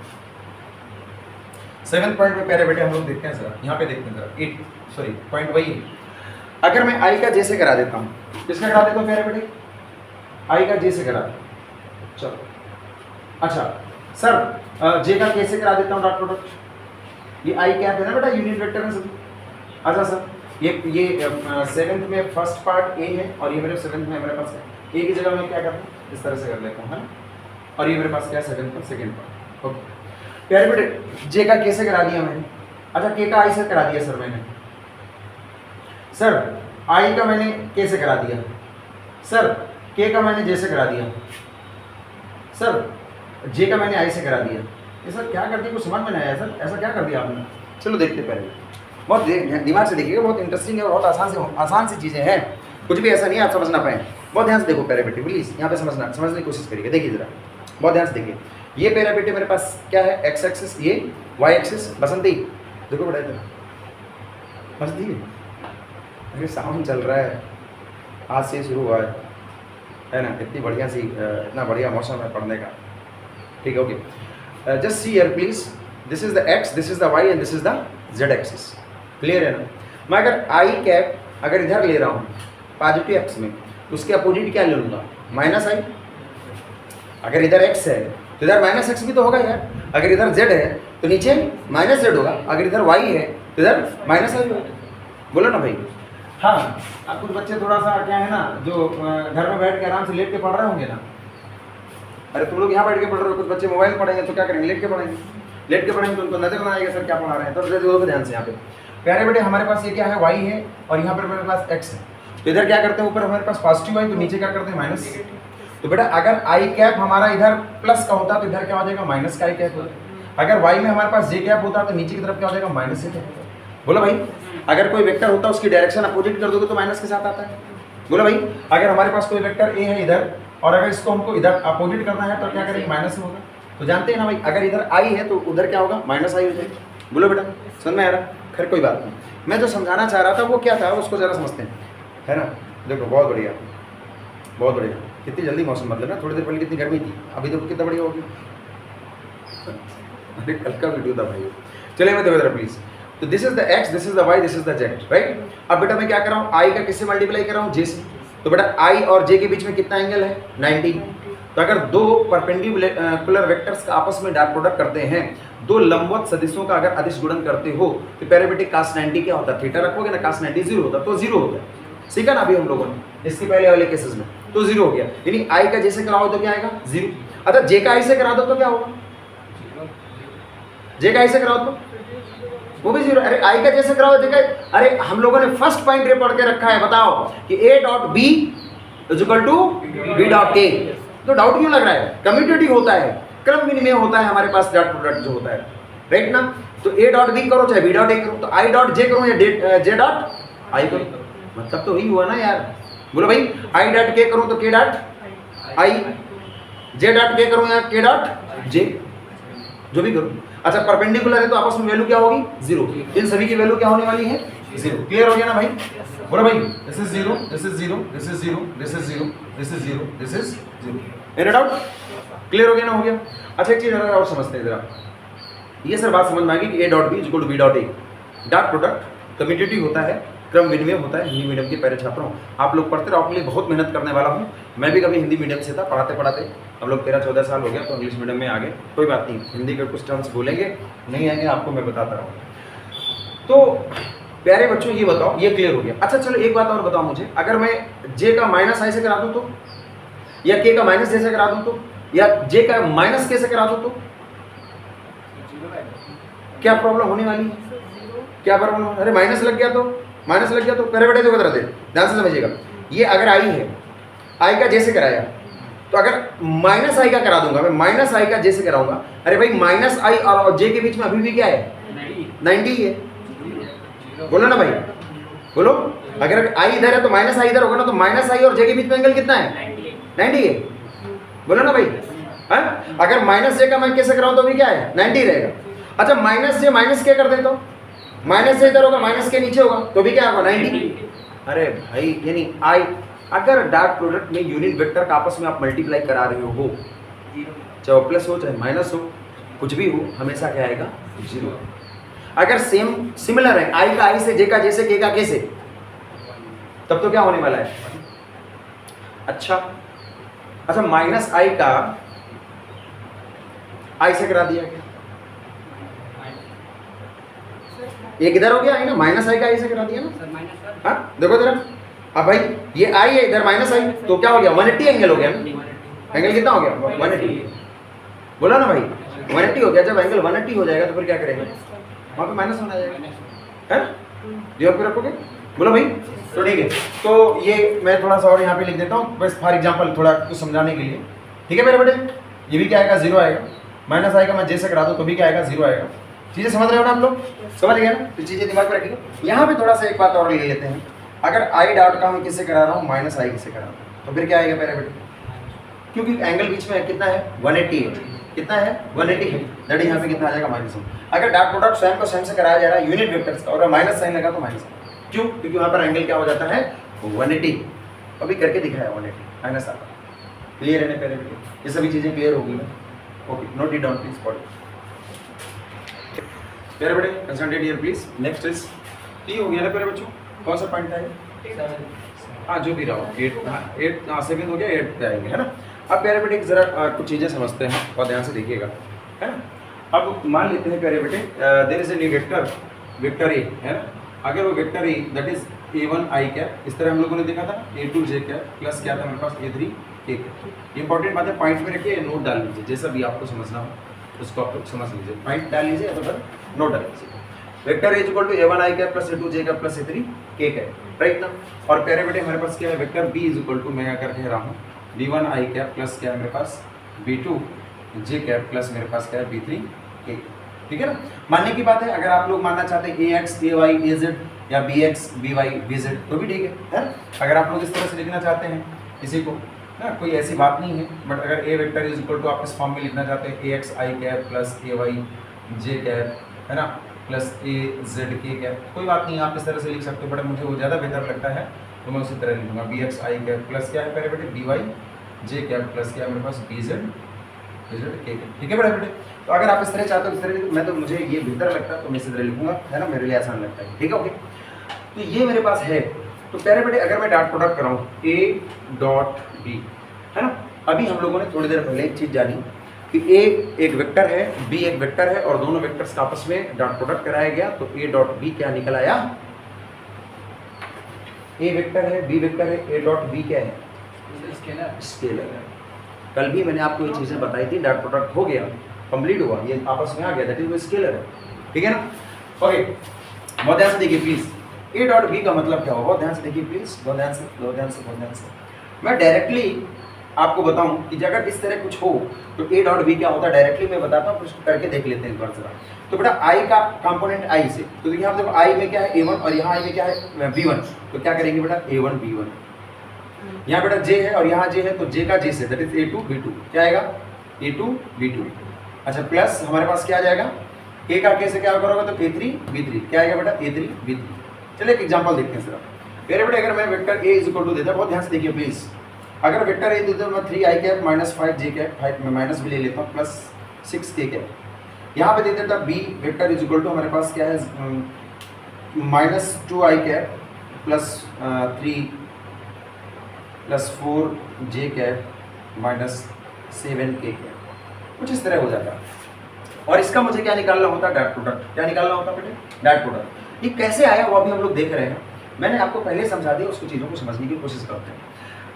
S1: सेवेंथ पॉइंट में प्यारे बेटे हम लोग देखते हैं जरा, यहाँ पे देखते हैं जरा, पॉइंट वही है। अगर मैं आई का जे से करा देता हूँ, किसका करा देता हूँ प्यारे बेटे, आई का जे से करा देता हूँ, चलो। अच्छा सर जे का कैसे करा देता हूँ डॉट प्रोडक्ट, ये आई क्या है ना बेटा यूनिट वेक्टर है सभी। अच्छा सर ये सेवेंथ में फर्स्ट पार्ट ए है और ये मेरे सेवेंथ में मेरे पास है, ए की जगह मैं क्या करता हूँ इस तरह से कर लेता हूँ, है ना, और ये मेरे पास क्या सेवेंथ का सेकेंड पार्ट, ओके। प्यारे बेटे जे का कैसे करा दिया मैंने, अच्छा के का आई से करा दिया सर मैंने, सर आई का मैंने के से करा दिया, सर के का मैंने जे से करा दिया, सर जे का मैंने आई से करा दिया, ये सर क्या कर दिया, कुछ समझ में नहीं आया सर, ऐसा क्या कर दिया आपने। चलो देखते पहले, बहुत दिमाग से देखिएगा, बहुत इंटरेस्टिंग है और बहुत आसान सी चीज़ें हैं, कुछ भी ऐसा नहीं है आप समझ ना पाए। बहुत ध्यान से देखो प्यारे बेटे प्लीज़, यहाँ पे समझने की कोशिश करिए, देखिए जरा बहुत ध्यान से देखिए। ये प्यारे बेटे मेरे पास क्या है एक्स एक्सिस, ये वाई एक्सिस, बसंती देखो बेटा इधर बसंती, अरे साउंड चल रहा है, आज से शुरू हुआ है ना, इतनी बढ़िया सी इतना बढ़िया मौसम है पढ़ने का, ठीक है okay. Just see here please, this is the X, this is the Y and this is the Z axis, clear है ना। मैं अगर आई कैप अगर इधर ले रहा हूँ पॉजिटिव एक्स में, तो उसके अपोजिट क्या ले लूँगा माइनस आई, अगर इधर एक्स है तो इधर माइनस एक्स भी तो होगा यार, अगर इधर जेड है तो नीचे माइनस जेड होगा, अगर इधर वाई है तो इधर माइनस आई होगा, बोलो ना भाई। हाँ अब कुछ बच्चे थोड़ा सा क्या है ना, जो घर में बैठ के आराम से लेट के पढ़ रहे होंगे ना, अरे तुम लोग यहाँ बैठ के पढ़ रहे हो, कुछ बच्चे मोबाइल पढ़ेंगे तो क्या करेंगे, लेट के पढ़ेंगे तो उनको नजर ना आएगा सर क्या पढ़ा रहे हैं, तो देखो ध्यान से यहाँ पे प्यारे बेटे हमारे पास ये क्या है वाई है और यहाँ पर मेरे पास एक्स है, तो इधर क्या करते हैं ऊपर हमारे पास पॉजिटिव आई तो नीचे क्या करते हैं माइनस, तो बेटा अगर आई कैप हमारा इधर प्लस का होता तो इधर क्या हो जाएगा माइनस का आई कैप होता, अगर वाई में हमारे पास जे कैप होता तो नीचे की तरफ क्या हो जाएगा माइनस जे कैप होता। बोलो भाई अगर कोई वेक्टर होता उसकी डायरेक्शन अपोजिट कर दोगे तो माइनस के साथ आता है, बोला भाई, अगर हमारे पास कोई वेक्टर ए है इधर और अगर इसको हमको इधर अपोजिट करना है तो क्या करेंगे, माइनस में होगा। तो जानते हैं ना भाई, अगर इधर आई है तो उधर क्या होगा, माइनस आई हो जाएगी। बोलो बेटा, समझ में आ रहा? खैर कोई बात नहीं, मैं जो समझाना चाह रहा था वो क्या था उसको जरा समझते हैं, है ना। देखो बहुत बढ़िया, बहुत बढ़िया, कितनी जल्दी मौसम बदला ना, थोड़ी देर पहले कितनी गर्मी थी, अभी देखो कितना बढ़िया होगी। अरे कल का वीडियो था भाई। चलिए मैं देखो प्लीज, तो this is the X, this is the Y, this is the Z, right. अब बेटा मैं क्या कर रहा हूँ, आई का किससे मल्टीप्लाई कर रहा हूँ, जे से। तो बेटा आई और जे के बीच में कितना एंगल है, 90। तो अगर दो परपेंडिकुलर वेक्टर्स का आपस में डॉट प्रोडक्ट करते हैं, दो लंबवत सदिशों का अगर अदिश गुणन करते हो तो पैराबोलिक cos 90 क्या होता है, थीटा रखोगे ना, cos 90 जीरो होता, तो जीरो होता है। सीखा ना अभी हम लोगों ने इसके पहले वाले केसेस में, तो जीरो हो गया। यानी आई का जे से कराओ तो क्या आएगा, जीरो। अच्छा जे का आई से करा दो तो क्या होगा, जे का आई से कराओ तो वो भी जीरो। अरे आई का जे से कराओ जे का, अरे हम लोगों ने फर्स्ट पॉइंट ये पढ़ के रखा है, बताओ कि A dot B is equal to B dot A. तो डाउट क्यों लग रहा है, कम्यूटेटिव होता है, क्रम विनिमय होता है हमारे पास डॉट प्रोडक्ट जो होता है, राइट ना। तो ए डॉट बी करो चाहे बी डॉट ए करो, तो आई डॉट जे करो या जे डॉट आई करो, मतलब तो वही हुआ ना यार। बोलो भाई, आई डॉट के करो तो के डॉट आई, जे डॉट के करो या के डॉट जे, जो भी करो। अच्छा परपेंडिकुलर है तो आपस में वैल्यू क्या होगी, जीरो। इन सभी की वैल्यू क्या होने वाली है, जीरो। क्लियर हो गया ना भाई। बोलो भाई, this is zero, this is zero, this is zero, this is zero, this is zero, this is zero. Any doubt, clear हो गया ना, हो गया। अच्छा एक चीज और समझते हैं जरा, ये सर बात समझ में आ गई कि A dot B is equal to B dot A, dot product commutative होता है, क्रम विनिमय होता है। हिंदी मीडियम के पैरे छात्र हूँ, आप लोग पढ़ते रहो, आपके लिए बहुत मेहनत करने वाला हूँ। मैं भी कभी हिंदी मीडियम से था, पढ़ाते पढ़ाते हम लोग 13-14 साल हो गया, तो इंग्लिश मीडियम में आ गए। कोई बात नहीं, हिंदी के कुछ टर्म्स बोलेंगे, नहीं आएंगे आपको मैं बताता रहूँ। तो प्यारे बच्चों ये बताओ, ये क्लियर हो गया। अच्छा चलो एक बात और बताओ मुझे, अगर मैं जे का माइनस आई से करा दूँ तो, या के का माइनस जे से करा दूँ तो, या जे का माइनस के से करा दूँ तो क्या प्रॉब्लम होने वाली है, क्या प्रॉब्लम? अरे माइनस लग गया तो, माइनस लग गया तो पहले बेटे देखो जरा ध्यान से समझिएगा। ये अगर आई है, आई का जे से कराया, तो अगर माइनस आई का करा दूंगा मैं, माइनस आई का जे से कराऊंगा, अरे भाई माइनस आई और जे के बीच में अभी भी क्या है, 90 है। बोलो ना भाई, बोलो। अगर आई इधर है तो माइनस आई इधर होगा ना, तो माइनस आई और जे के बीच में एंगल कितना है, 90 है। बोलो ना भाई, हाँ? अगर माइनस जे का मैं कैसे कराऊं तो भी क्या है, 90 रहेगा। अच्छा माइनस जे माइनस के कर दे तो, माइनस से इधर होगा, माइनस के नीचे होगा, तो भी क्या होगा, 90। अरे भाई यानी आई, अगर डॉट प्रोडक्ट में यूनिट वेक्टर का आपस में आप मल्टीप्लाई करा रहे हो, चाहे प्लस हो चाहे माइनस हो, कुछ भी हो, हमेशा क्या आएगा, जीरो। अगर सेम सिमिलर है, आई का आई से, जे का जे से, के का के से, तब तो क्या होने वाला है, अच्छा माइनस आई का आई से करा दिया क्या, एक इधर हो गया है ना, माइनस आई का आई से करा दिया ना। हाँ देखो जरा, अब भाई ये आई है इधर माइनस आई, तो क्या हो गया, 180 एंगल हो गया ना। एंगल कितना हो गया, 180। बोला ना भाई 180 हो गया। जब एंगल 180 हो जाएगा तो फिर क्या करेंगे, वहाँ पे माइनस होना जाएगा, है दिमाग पे रखोगे। बोलो भाई, तो ठीक है। तो ये मैं थोड़ा सा और यहाँ पे लिख देता हूँ बस फॉर एग्जाम्पल, थोड़ा कुछ समझाने के लिए, ठीक है मेरे बेटे। ये भी क्या आएगा, जीरो आएगा। माइनस आएगा, मैं जे से करा दूँ तो भी क्या आएगा, जीरो आएगा। चीज़ें समझ रहे हो ना आप लोग, समझ गए ना, तो चीज़ें दिमाग में रखिए। यहाँ पे थोड़ा सा एक बात और ले लेते हैं, अगर आई डॉट का मैं किससे करा रहा हूँ, माइनस आई किससे करा रहा हूँ, तो फिर क्या आएगा मेरे बेटे, क्योंकि एंगल बीच में कितना है, 180 है। कितना है, 180 है। दैट यहाँ पे कितना आ जाएगा, माइनस। अगर डॉट प्रोडक्ट स्वयं को स्वयं से कराया जा रहा है यूनिट वेक्टर्स का, और माइनस साइन लगा तो माइनस, क्यों, क्योंकि वहाँ पर एंगल क्या हो जाता है, 180। अभी करके दिखाया 180 माइनस आता। क्लियर है ना पहले बेटे, ये सभी चीज़ें क्लियर होगी ना। Okay, note it down please for प्यारे बेटे, concentrate here please. Next is T हो गया ना प्यारे बच्चों, कौन सा पॉइंट है, हाँ जो भी रहा हो, 8 सेकंड हो गया, 8 पे आएंगे, है ना। अब प्यारे बेटे जरा कुछ चीज़ें समझते हैं और ध्यान से देखिएगा, है ना। अब मान लेते हैं प्यारे बेटे, there is a vector A, है ना। अगर वो vector A that is a1 i cap, इस तरह हम लोगों ने देखा था, a2 j कैप प्लस क्या था हमारे पास, a3 k कैप। इंपॉर्टेंट बात है, पॉइंट में रखिए, नोट डाल लीजिए, जैसा भी आपको समझना हो उसको आप लोग समझ लीजिए, पॉइंट डाल लीजिए तो फिर नोट डाल लीजिए। Vector A equal to a1 i cap plus a2 j cap plus a3 k cap, right ना। और प्यारे बेटे हमारे पास क्या है, वेक्टर b इक्वल टू, मैं क्या कर कह रहा हूँ, b1 i कैप प्लस क्या है मेरे पास, b2 j कैप प्लस मेरे पास क्या है, b3 k। ठीक है ना। मानने की बात है, अगर आप लोग मानना चाहते हैं A X A Y A Z या B X B Y B Z तो भी ठीक है। अगर आप लोग इस तरह से लिखना चाहते हैं किसी को ना, कोई ऐसी बात नहीं है। बट अगर ए वेक्टर इज इक्वल टू आप इस फॉर्म में लिखना चाहते हैं A x I cap plus A Y J cap, है ना, प्लस ए जेड के कैप, कोई बात नहीं, आप इस तरह से लिख सकते हो। बट मुझे वो ज़्यादा बेहतर लगता है तो मैं उसी तरह लिखूंगा बी एक्स आई कैप प्लस क्या है पहले बेटे बी वाई जे कैप प्लस क्या है मेरे पास बी जेड के कैप, ठीक है बड़े बेटे। तो अगर आप इस तरह चाहते हो इस तरह, मैं तो मुझे ये बेहतर लगता है तो मैं इसी तरह लिखूंगा, है ना, मेरे लिए आसान लगता है, ठीक है ओके। तो ये मेरे पास है। तो पहले बेटे अगर मैं डॉट प्रोडक्ट कराऊँ ए डॉट बी, है ना, अभी हम लोगों ने थोड़ी देर पहले एक चीज़ जानी कि ए एक वेक्टर है, बी एक वेक्टर है और दोनों वेक्टर्स का आपस में डॉट प्रोडक्ट कराया गया तो ए डॉट बी क्या निकल आया, ए वेक्टर है बी वेक्टर है, ए डॉट बी क्या है, स्केलर है। कल भी मैंने आपको ये चीज़ें बताई थी, डॉट प्रोडक्ट हो गया, कंप्लीट हुआ, ये आपस में आ गया, दैट इज वो स्केलर है, ठीक है ना। ओके, बहुत ध्यान से देखिए प्लीज, ए डॉट बी का मतलब क्या होगा, बहुत ध्यान से देखिए प्लीज, बहुत ध्यान से। मैं डायरेक्टली आपको बताऊं कि अगर इस तरह कुछ हो तो ए डॉट बी क्या होता है, डायरेक्टली मैं बताता हूँ, उसको करके देख लेते हैं एक बार जरा। तो बेटा आई का कंपोनेंट आई से, तो यहाँ देखो आई में क्या है a1 और यहाँ आई में क्या है b1, तो क्या करेंगे बेटा a1 b1, यहाँ बेटा j है और यहाँ j है तो j का j say that is a2 b2, क्या आएगा a2 b2। अच्छा प्लस हमारे पास क्या आ जाएगा, a का k से क्या करोगे तो a3 b3, क्या आएगा बेटा a3 b3। चलिए एक एग्जाम्पल देखते हैं जरा। मेरे बेटा अगर मैं vector a is equal to देता, बहुत ध्यान से देखिए प्लीज, अगर वेक्टर ए देता हूँ मैं 3 आई कैप माइनस 5 जे कैप, 5 में माइनस भी ले लेता हूँ प्लस 6 के कैप, यहाँ पे दे देता B vector is equal to हमारे पास क्या है minus 2 I cap plus 3 plus 4 J cap minus 7 K cap, कुछ इस तरह हो जाता है। और इसका मुझे क्या निकालना होता है, डॉट प्रोडक्ट। क्या निकालना होता है बेटे, डॉट प्रोडक्ट। ये कैसे आया वो अभी हम लोग देख रहे हैं, मैंने आपको पहले समझा दिया, उसको चीज़ों को समझने की कोशिश करते हैं।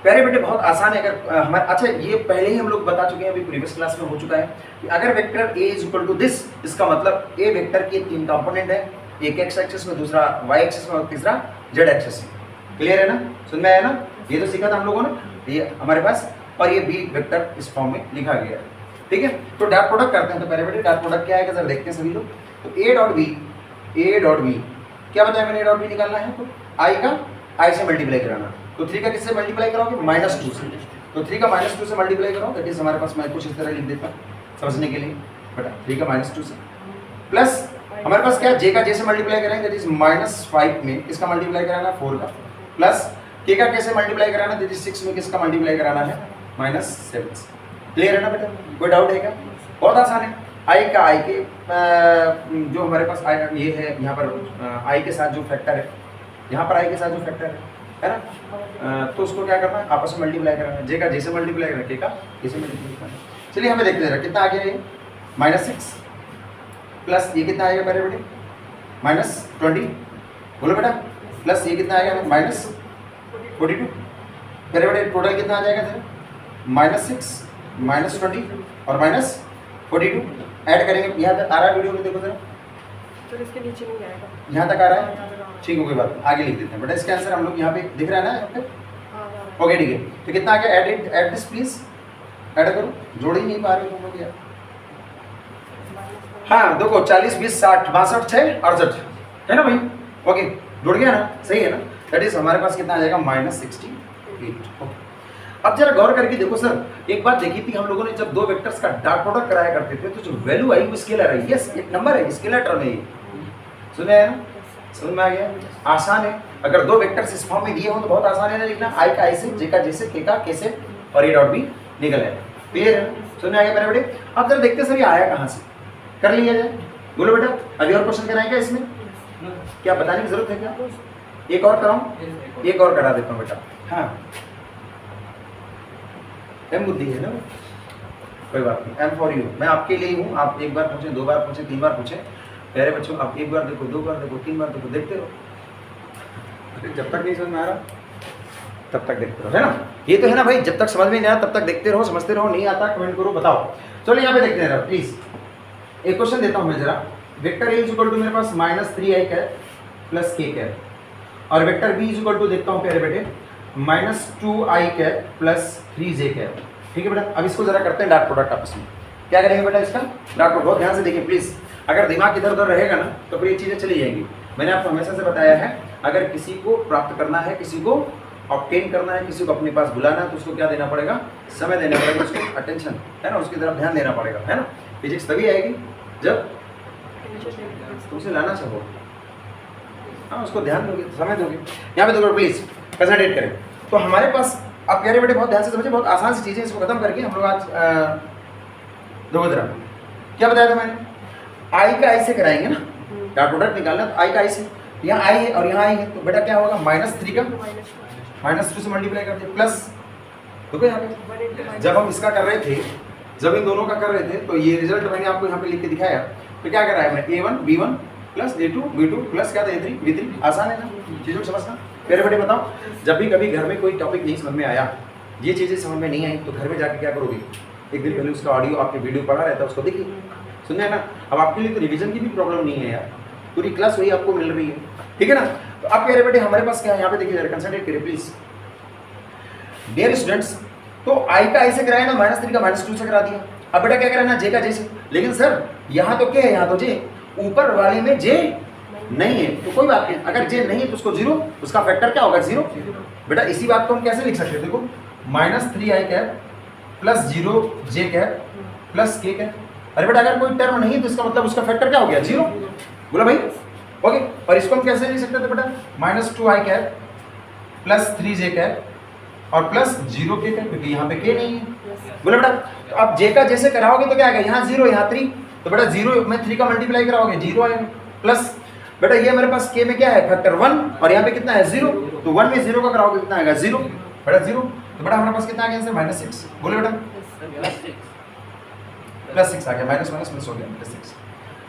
S1: प्यारे बेटे बहुत आसान है, अगर हमारे, अच्छा ये पहले ही हम लोग बता चुके हैं, अभी प्रीवियस क्लास में हो चुका है कि अगर vector A is equal to this, इसका मतलब ए वेक्टर के 3 कंपोनेंट है, एक एक्स एक्सिस में, दूसरा वाई एक्सिस में और तीसरा जेड एक्सिस में। क्लियर है ना, सुन में आया ना, ये तो सीखा था हम लोगों ने, ये हमारे पास, और ये बी वेक्टर इस फॉर्म में लिखा गया है, ठीक है। तो डॉट प्रोडक्ट करते हैं, तो पहले बेटे डॉट प्रोडक्ट क्या है जरा देखते हैं सभी लोग। तो ए डॉट बी क्या बताया मैंने, ए डॉट बी निकालना है तो आई का आई से मल्टीप्लाई कराना, तो 3 का किससे मल्टीप्लाई करोगे, -2 से, तो 3 का -2 से मल्टीप्लाई करो, दैट इज हमारे पास, मैं कुछ इस तरह लिख देता हूँ समझने के लिए बेटा, 3 का -2 से प्लस हमारे पास क्या, जे का जे से मल्टीप्लाई करेंगे, दैट इज -5 में किसका मल्टीप्लाई कराना है, 4 का, प्लस के का कैसे मल्टीप्लाई कराना है, दैट इज 6 में किसका मल्टीप्लाई कराना है, -7 से। क्लियर है ना बेटा, कोई डाउट है क्या, बहुत आसान है। आई का आई के जो हमारे पास ये है, यहाँ पर आई के साथ जो फैक्टर है, यहाँ पर आई के साथ जो फैक्टर है ना, तो उसको क्या करना है, आपस में मल्टीप्लाई करना है, जे का जे से मल्टीप्लाई करना, के का के से मल्टीप्लाई करना। चलिए हमें देखते हैं कितना आ गया ये, -6 प्लस ये कितना आएगा मेरे बेटे, -20, बोलो बेटा, प्लस ये कितना आएगा, -42, मेरे बेटे टोटल कितना आ जाएगा तेरा, -6 -20 और -42 ऐड करेंगे। यहाँ तक आ रहा है वीडियो में, देखो जरा,
S3: तो इसके नीचे नहीं आएगा,
S1: यहाँ तक आ रहा है, ठीक है कोई बात नहीं, आगे लिख देते हैं बेटा। इसका आंसर हम लोग यहाँ पे दिख रहा है ना, यहाँ पे ओके ठीक है। तो कितना आ गया, ऐड दिस प्लीज, ऐड करो, जोड़ ही नहीं पा रहे तुम लोग यार। हाँ देखो 40 20 60 62 6 68 है ना भाई, ओके जुड़ गया ना, सही है ना, दैट इज हमारे पास कितना आ जाएगा, -68। ओके अब जरा गौर करके देखो सर, एक बात देखी थी हम लोगों ने, जब दो वेक्टर्स का डॉट प्रोडक्ट कराया करते थे तो जो वैल्यू आई वो स्केलर है, यस एक नंबर है, स्केलर टर्म है ये, सुने है ना, समझ में आ गया, आसान है। अगर दो वेक्टर्स इस फॉर्म में दिए हो तो बहुत आसान है ना लिखना, आई का आई से, जे का जे से, के का के से, और ये डॉट भी निकल आएगा। क्लियर है, सुनने आ गया मेरे बेटे। अब जरा देखते सर ये आया कहाँ से, कर लिया जाए, बोलो बेटा अभी और क्वेश्चन कराएंगे इसमें, क्या बताने की जरूरत है क्या, एक और कराऊं, एक और करा देता हूँ बेटा। हाँ एम बुद्धि है ना, कोई बात नहीं, एम फॉर यू, मैं आपके लिए हूँ, आप एक बार पूछे, 2 बार पूछे, 3 बार पूछे, प्यारे बच्चों आप 1 बार देखो, 2 बार देखो, 3 बार देखो, देखते रहो, जब तक नहीं समझ में आ रहा तब तक देखते रहो, है ना, ये तो है ना भाई, जब तक समझ में नहीं आया तब तक देखते रहो, समझते रहो, नहीं आता कमेंट करो, बताओ। चलो यहाँ पे देखते रहो प्लीज, एक क्वेश्चन देता हूँ मैं जरा, vector A is equal to मेरे पास -3i cap plus K cap, और vector B is equal to देखता हूँ प्यारे बेटे -2i cap plus 3j cap, ठीक है बेटा। अब इसको जरा करते हैं डॉट प्रोडक्ट आपस में, क्या करेंगे बेटा इसका डॉट प्रोडक्ट, बहुत ध्यान से देखिए प्लीज। अगर दिमाग इधर उधर रहेगा ना तो फिर ये चीज़ें चली जाएंगी। मैंने आपको हमेशा से बताया है, अगर किसी को प्राप्त करना है, किसी को ऑब्टेन करना है, किसी को अपने पास बुलाना है, तो उसको क्या देना पड़ेगा? समय देना पड़ेगा, उसको अटेंशन, है ना, उसकी तरफ ध्यान देना पड़ेगा, है ना। फिजिक्स तभी आएगी जब तुम उसे लाना चाहो, हाँ, उसको ध्यान दोगे, समय दोगे। यहाँ पे देखो प्लीज कंसंट्रेट करें। तो हमारे पास आप प्यारे बेटे बहुत ध्यान से समझे, बहुत आसान सी चीज़ें, इसको खत्म करके हम लोग आज देखो जरा क्या बताया था मैंने, आई का आई से कराएंगे ना, डॉट प्रोडक्ट निकालना, तो आई का आई से, यहाँ आई है और यहाँ आई है, तो बेटा क्या होगा? -3 का -2 से मल्टीप्लाई कर दिया प्लस, देखो यहाँ पे जब हम इसका कर रहे थे, जब इन दोनों का कर रहे थे, तो ये रिजल्ट मैंने आपको यहाँ पे लिख के दिखाया। तो क्या कर रहा है मैं? A1 B1 plus A2 B2 plus क्या था A3 B3। आसान है ना चीज़ों को समझना। मेरे बेटे बताओ, जब भी कभी घर में कोई टॉपिक नहीं समझ में आया, ये चीज़ें समझ में नहीं आई, तो घर में जाके क्या करोगे? एक दिन पहले उसका ऑडियो आपके वीडियो पढ़ा रहता है, उसको देखिए, सुनना है ना। अब आपके लिए तो रिवीजन की भी प्रॉब्लम नहीं है यार, पूरी क्लास वही आपको मिल रही है, ठीक है ना। तो आप कह रहे बेटे हमारे पास क्या है, यहाँ पे देखिए जरा कंसंट्रेट करिए प्लीज डियर स्टूडेंट्स। तो आई का आई से कराया ना, -3 का -2 से करा दिया। अब बेटा क्या कराना? जे का जे से। लेकिन सर यहाँ तो क्या है, यहाँ तो जे, ऊपर वाले में जे नहीं है, तो कोई बात नहीं, अगर जे नहीं है तो उसको 0, उसका फैक्टर क्या होगा? 0। बेटा इसी बात को हम कैसे लिख सकते हैं? देखो -3i कैप प्लस 0 जे कैप प्लस के कैप। अरे बेटा अगर कोई टर्म नहीं है तो इसका मतलब उसका फैक्टर क्या हो गया? 0। बोला भाई, ओके। और इसको हम कैसे लिख सकते थे बेटा? -2i cap plus 3j cap और प्लस 0 के कैप, क्योंकि यहाँ पे के नहीं है। बोला बेटा तो अब जे का जैसे कराओगे तो क्या आएगा? यहाँ 0 यहाँ 3, तो बेटा 0 में 3 का मल्टीप्लाई कराओगे 0 आएगा, प्लस बेटा ये मेरे पास के में क्या है? फैक्टर 1, और यहाँ पे कितना है? 0। तो 1 में 0 का कराओगे कितना आएगा? 0। बेटा 0, तो बेटा हमारे पास कितना आ गया आंसर? -6। बोले बेटा +6 आ गया, माइनस हो गया +6।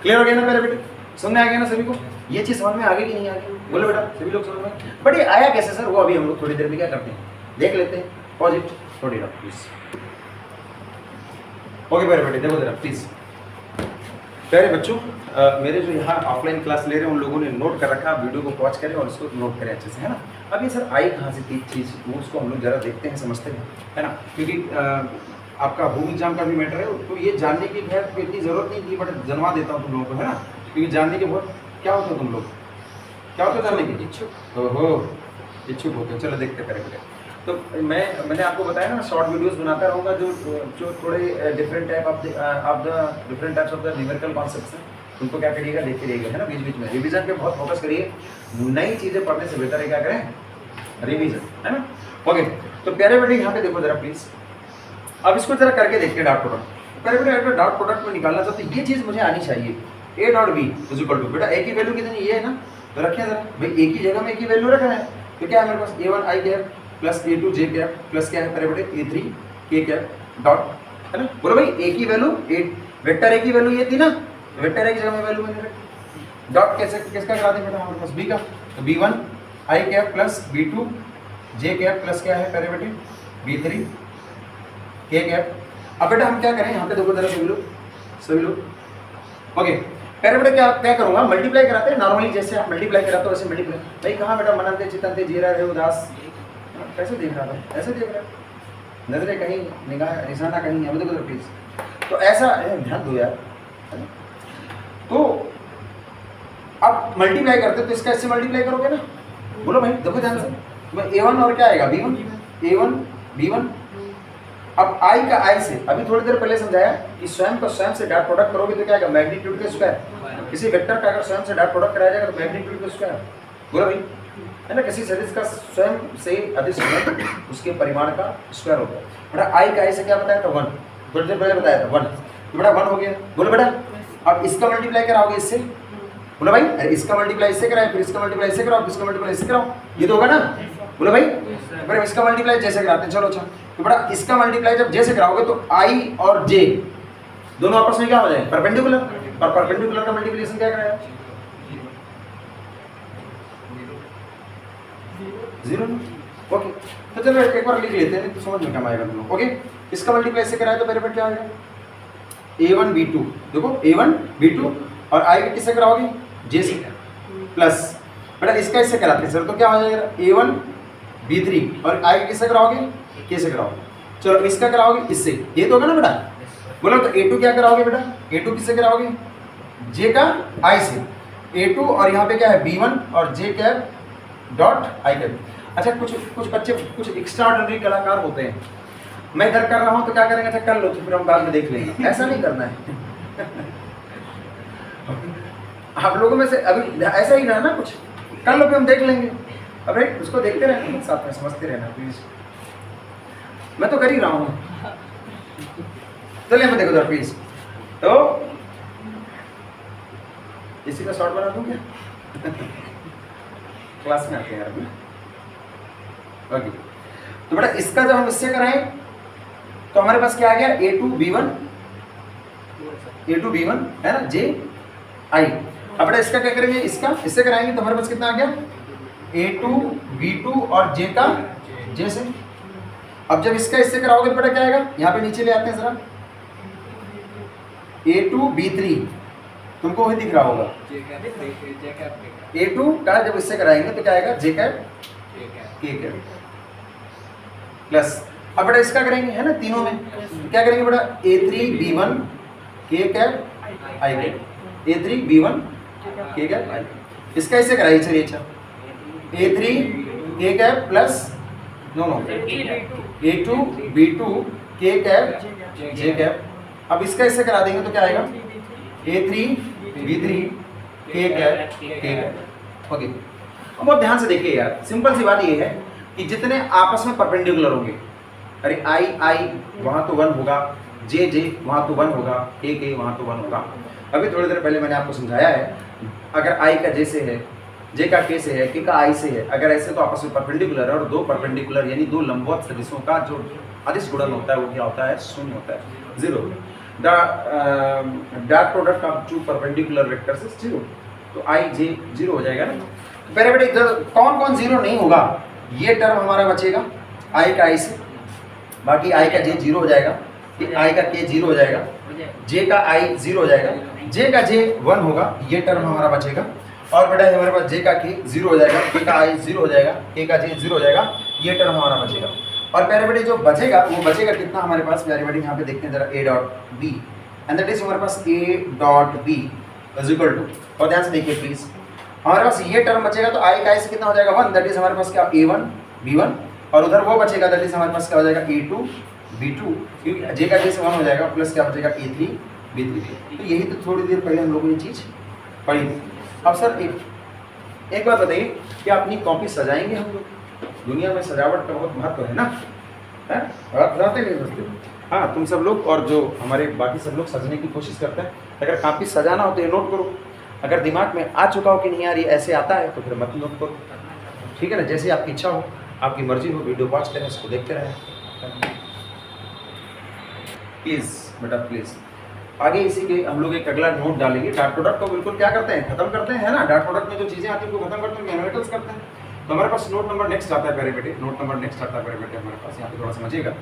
S1: क्लियर हो गया ना मेरे बेटे? समझ में आ गया ना सभी को? ये चीज समझ में आ गई कि नहीं आ गई? बोलो बेटा सभी लोग समझ में। बट ये आया कैसे सर? वो अभी हम लोग थोड़ी देर में क्या करते हैं देख लेते हैं। पॉजिट थोड़ी ना प्लीज। ओके मेरे बेटे देखो जरा प्लीज। प्यारे बच्चों, मेरे जो यहाँ ऑफलाइन क्लास ले रहे हैं उन लोगों ने नोट कर रखा, वीडियो को पॉज करें और इसको नोट करें अच्छे से, है ना। अब ये सर आई कहाँ से थी चीज़, वो उसको हम लोग जरा देखते हैं, समझते हैं, है ना। क्योंकि आपका होम एग्जाम का भी मैटर है, तो ये जानने की खैर इतनी ज़रूरत नहीं थी, बट जनवा देता हूँ तुम लोगों को, है ना। क्योंकि जानने के बहुत क्या होता है, तुम लोग क्या होता है जानने की? इच्छुक। ओहो, इच्छुक होते हो। चलो देखते करेंगे। तो मैंने आपको बताया ना, शॉर्ट वीडियोस बनाता रहूँगा जो थोड़े different type of the different types of the numerical concepts हैं, उनको क्या करिएगा देखते रहिएगा, है ना। बीच बीच में रिवीजन पे बहुत फोकस करिए, नई चीज़ें पढ़ने से बेहतर है क्या करें? रिवीजन, है ना। ओके, तो प्यारे बेटे यहाँ पे देखो जरा प्लीज। अब इसको जरा करके देखते हैं डॉट प्रोडक्ट। प्यारे बेटे अगर डॉट प्रोडक्ट में निकालना चाहते तो ये चीज़ मुझे आनी चाहिए, A dot B is equal to, बेटा ए की वैल्यू कितनी ये है ना, तो रखिए जरा भाई, ए की जगह में ए की वैल्यू रखना है, तो क्या है मेरे पास? A1 I cap plus A2 J cap plus क्या है मेरे बेटे? A3 के कैप डॉट, है ना। बोलो भाई ए की वैल्यू, वेक्टर ए की वैल्यू ये थी ना, वेक्टर ए की जगह में वैल्यू मैंने रखी। डॉट कैसे किसका करा दें बेटा? हमारे पास बी का, तो B1 आई कैप प्लस B2 जे कैप प्लस क्या है मेरे बेटे? B3 के कैप। अब बेटा हम क्या करें यहाँ पे देखो जरा सभी लोग ओके। पहले बेटा क्या करूँगा, मल्टीप्लाई कराते हैं नॉर्मली, जैसे आप मल्टीप्लाई कराते हो वैसे मल्टीप्लाई। भाई कहाँ बेटा मननते चितनते जी रहे उदास, कैसे देख रहा था? ऐसे देख रहा, नजरें कहीं, निगाह निशाना कहीं, अब देखो प्लीज। तो ऐसा ध्यान दो यार। तो आप मल्टीप्लाई करते तो इसका इससे मल्टीप्लाई करोगे ना। बोलो भाई देखो ध्यान से, A1 और क्या आएगा? B1, A1 B1। अब आई का आई से अभी थोड़ी देर पहले समझाया कि स्वयं को स्वयं से डॉट प्रोडक्ट करोगे तो क्या आएगा? मैग्नीट्यूड के स्क्वायर। किसी वेक्टर का अगर स्वयं से डॉट प्रोडक्ट कराया जाएगा तो मैग्नीट्यूड के स्क्वायर। बोलो भाई, है ना। किसी सदिश का स्वयं से अधिक उसके परिमाण का स्क्वायर होगा। बेटा आई का आई से क्या बताया था? 1। थोड़ी देर पहले बताया था 1, तो बेटा 1 हो गया। बोलो बेटा अब इसका मल्टीप्लाई कराओगे इससे। बोलो भाई अरे इसका मल्टीप्लाई इससे कराए, फिर इसका मल्टीप्लाई इससे कराओ, इसका मल्टीप्लाई इससे कराओ, ये तो होगा ना। बोलो भाई फिर इसका मल्टीप्लाई जैसे कराते हैं। चलो अच्छा, तो बेटा इसका मल्टीप्लाई जब जैसे कराओगे तो आई और जे दोनों आपस में क्या हो जाए? परपेंडिकुलर। और परपेंडिकुलर का मल्टीप्लिकेशन क्या कराया? 0। ओके, तो चलो एक बार लिख लेते हैं तो समझ में कम आएगा तुम लोग। ओके, इसका मल्टीप्लाई से कराया तो मेरे पे क्या आएगा? A1 B2। देखो A1 B2 और आई किससे कराओगे? जे से प्लस बेटा इसका इससे कराते हैं सर, तो क्या हो जाएगा? A1 B3 और आई किससे कराओगे? के से कराओगे। चलो इसका कराओगे इससे, ये तो होगा ना बेटा। बोलो तो A2 क्या कराओगे बेटा? A2 किससे कराओगे? जे का आई से, A2 और यहाँ पे क्या है B1 और जे कैप डॉट आई कैप। अच्छा कुछ बच्चे कुछ एक्स्ट्रा ऑर्डिनरी कलाकार होते हैं, मैं इधर कर रहा हूँ तो क्या करेंगे, अच्छा कर लो तो फिर हम बाद में देख लेंगे, ऐसा नहीं करना है। आप लोगों में से अभी ऐसा ही रहा ना, कुछ कर लो फिर हम देख लेंगे, अब राइट उसको देखते रहना, साथ में समझते रहना प्लीज, मैं तो कर ही रहा हूँ। चलिए मैं देखो जरा प्लीज, तो इसी का शॉर्ट बना दूं क्या? क्लास में आते हैं यार अभी। ओके, तो बेटा इसका जब हम इससे कराएं तो हमारे पास क्या आ गया, A2 B1 है ना, जे आई। अब बेटा इसका क्या करेंगे, इससे कराएंगे तो हमारे पास कितना आ गया, A2 B2 और जे का जे से। अब जब इसका इससे कराओगे तो बेटा क्या आएगा, यहाँ पे नीचे ले आते हैं जरा, A2 B3, तुमको वही दिख रहा होगा, A2 का जब इससे कराएंगे तो क्या आएगा, जे कैप के कैप प्लस। अब बेटा इसका करेंगे है ना, तीनों में क्या करेंगे बेटा, A3 B1 के कैप आई कैप, A3 B1 के कैप आई कैप। इसका इससे कराइए, चलिए अच्छा, A3 K cap plus A2 B2 के कैप जे कैप। अब इसका इससे करा देंगे तो क्या आएगा, A3 B3 के कैप के कैप। ओके, अब बहुत ध्यान से देखिए यार, सिंपल सी बात ये है कि जितने आपस में परपेंडिकुलर होंगे, अरे आई वहाँ तो 1 होगा, जे वहाँ तो 1 होगा, के वहाँ तो 1 होगा। अभी थोड़ी देर पहले मैंने आपको समझाया है, अगर आई का जे से है, जे का के से है, के का आई से है, अगर ऐसे तो आपस में परपेंडिकुलर है, और दो परपेंडिकुलर यानी दो लंबवत सदिशों का जो अदिश गुणन होता है वो क्या होता है, शून्य होता है, 0। The dot product of two perpendicular vectors is 0, तो आई जे 0 हो जाएगा ना। तो पहले बेटे कौन कौन 0 नहीं होगा, ये टर्म हमारा बचेगा आई का आई से, बाकी आई का जे 0 हो जाएगा, आई का के 0 हो जाएगा, जे का आई 0 हो जाएगा, जे का जे 1 होगा, ये टर्म हमारा बचेगा। और बेटा हमारे पास जे का के 0 हो जाएगा, के का आई 0 हो जाएगा, के का जे 0 हो जाएगा, ये टर्म हमारा बचेगा। और प्यारे बेटे जो बचेगा वो बचेगा कितना हमारे पास, प्यारे बेटे यहाँ पे देखते हैं जरा, A dot B, and that is हमारे पास A dot B is equal to, और ध्यान से देखिए प्लीज, हमारे पास ये टर्म बचेगा तो आई का आई से कितना हो जाएगा 1, दैट इज हमारे पास क्या A1 B1, और उधर वो बचेगा दैट इज हमारे पास क्या हो जाएगा A2 B2, क्योंकि जे का जे से 1 हो जाएगा, प्लस क्या बचेगा A3 B3। तो यही तो थोड़ी देर पहले हम लोगों ने ये चीज़ पढ़ी थी। अब सर एक बात बताइए, क्या अपनी कॉपी सजाएंगे हम लोग? दुनिया में सजावट का बहुत महत्व है ना, है सजाते नहीं सजते? हाँ, तुम सब लोग और जो हमारे बाकी सब लोग सजने की कोशिश करते हैं। अगर कॉपी सजाना हो तो ये नोट करो, अगर दिमाग में आ चुका हो कि नहीं यार ये ऐसे आता है तो फिर मत नोट करो, ठीक है ना, जैसे आपकी इच्छा हो, आपकी मर्जी हो, वीडियो पॉज करें, उसको देखते रहें प्लीज़ बेटा प्लीज़। आगे इसी के हम लोग एक अगला नोट डालेंगे, डॉट प्रोडक्ट को बिल्कुल क्या करते हैं, खत्म करते हैं, है ना, डॉट प्रोडक्ट में जो चीज़ें आती हैं उनको खत्म करते हैं, मैनुअल्स करते हैं। तो हमारे पास नोट नंबर नेक्स्ट आता है प्यारे बेटे, नोट नंबर नेक्स्ट आता है प्यारे बेटे हमारे पास, यहाँ पे थोड़ा समझिएगा,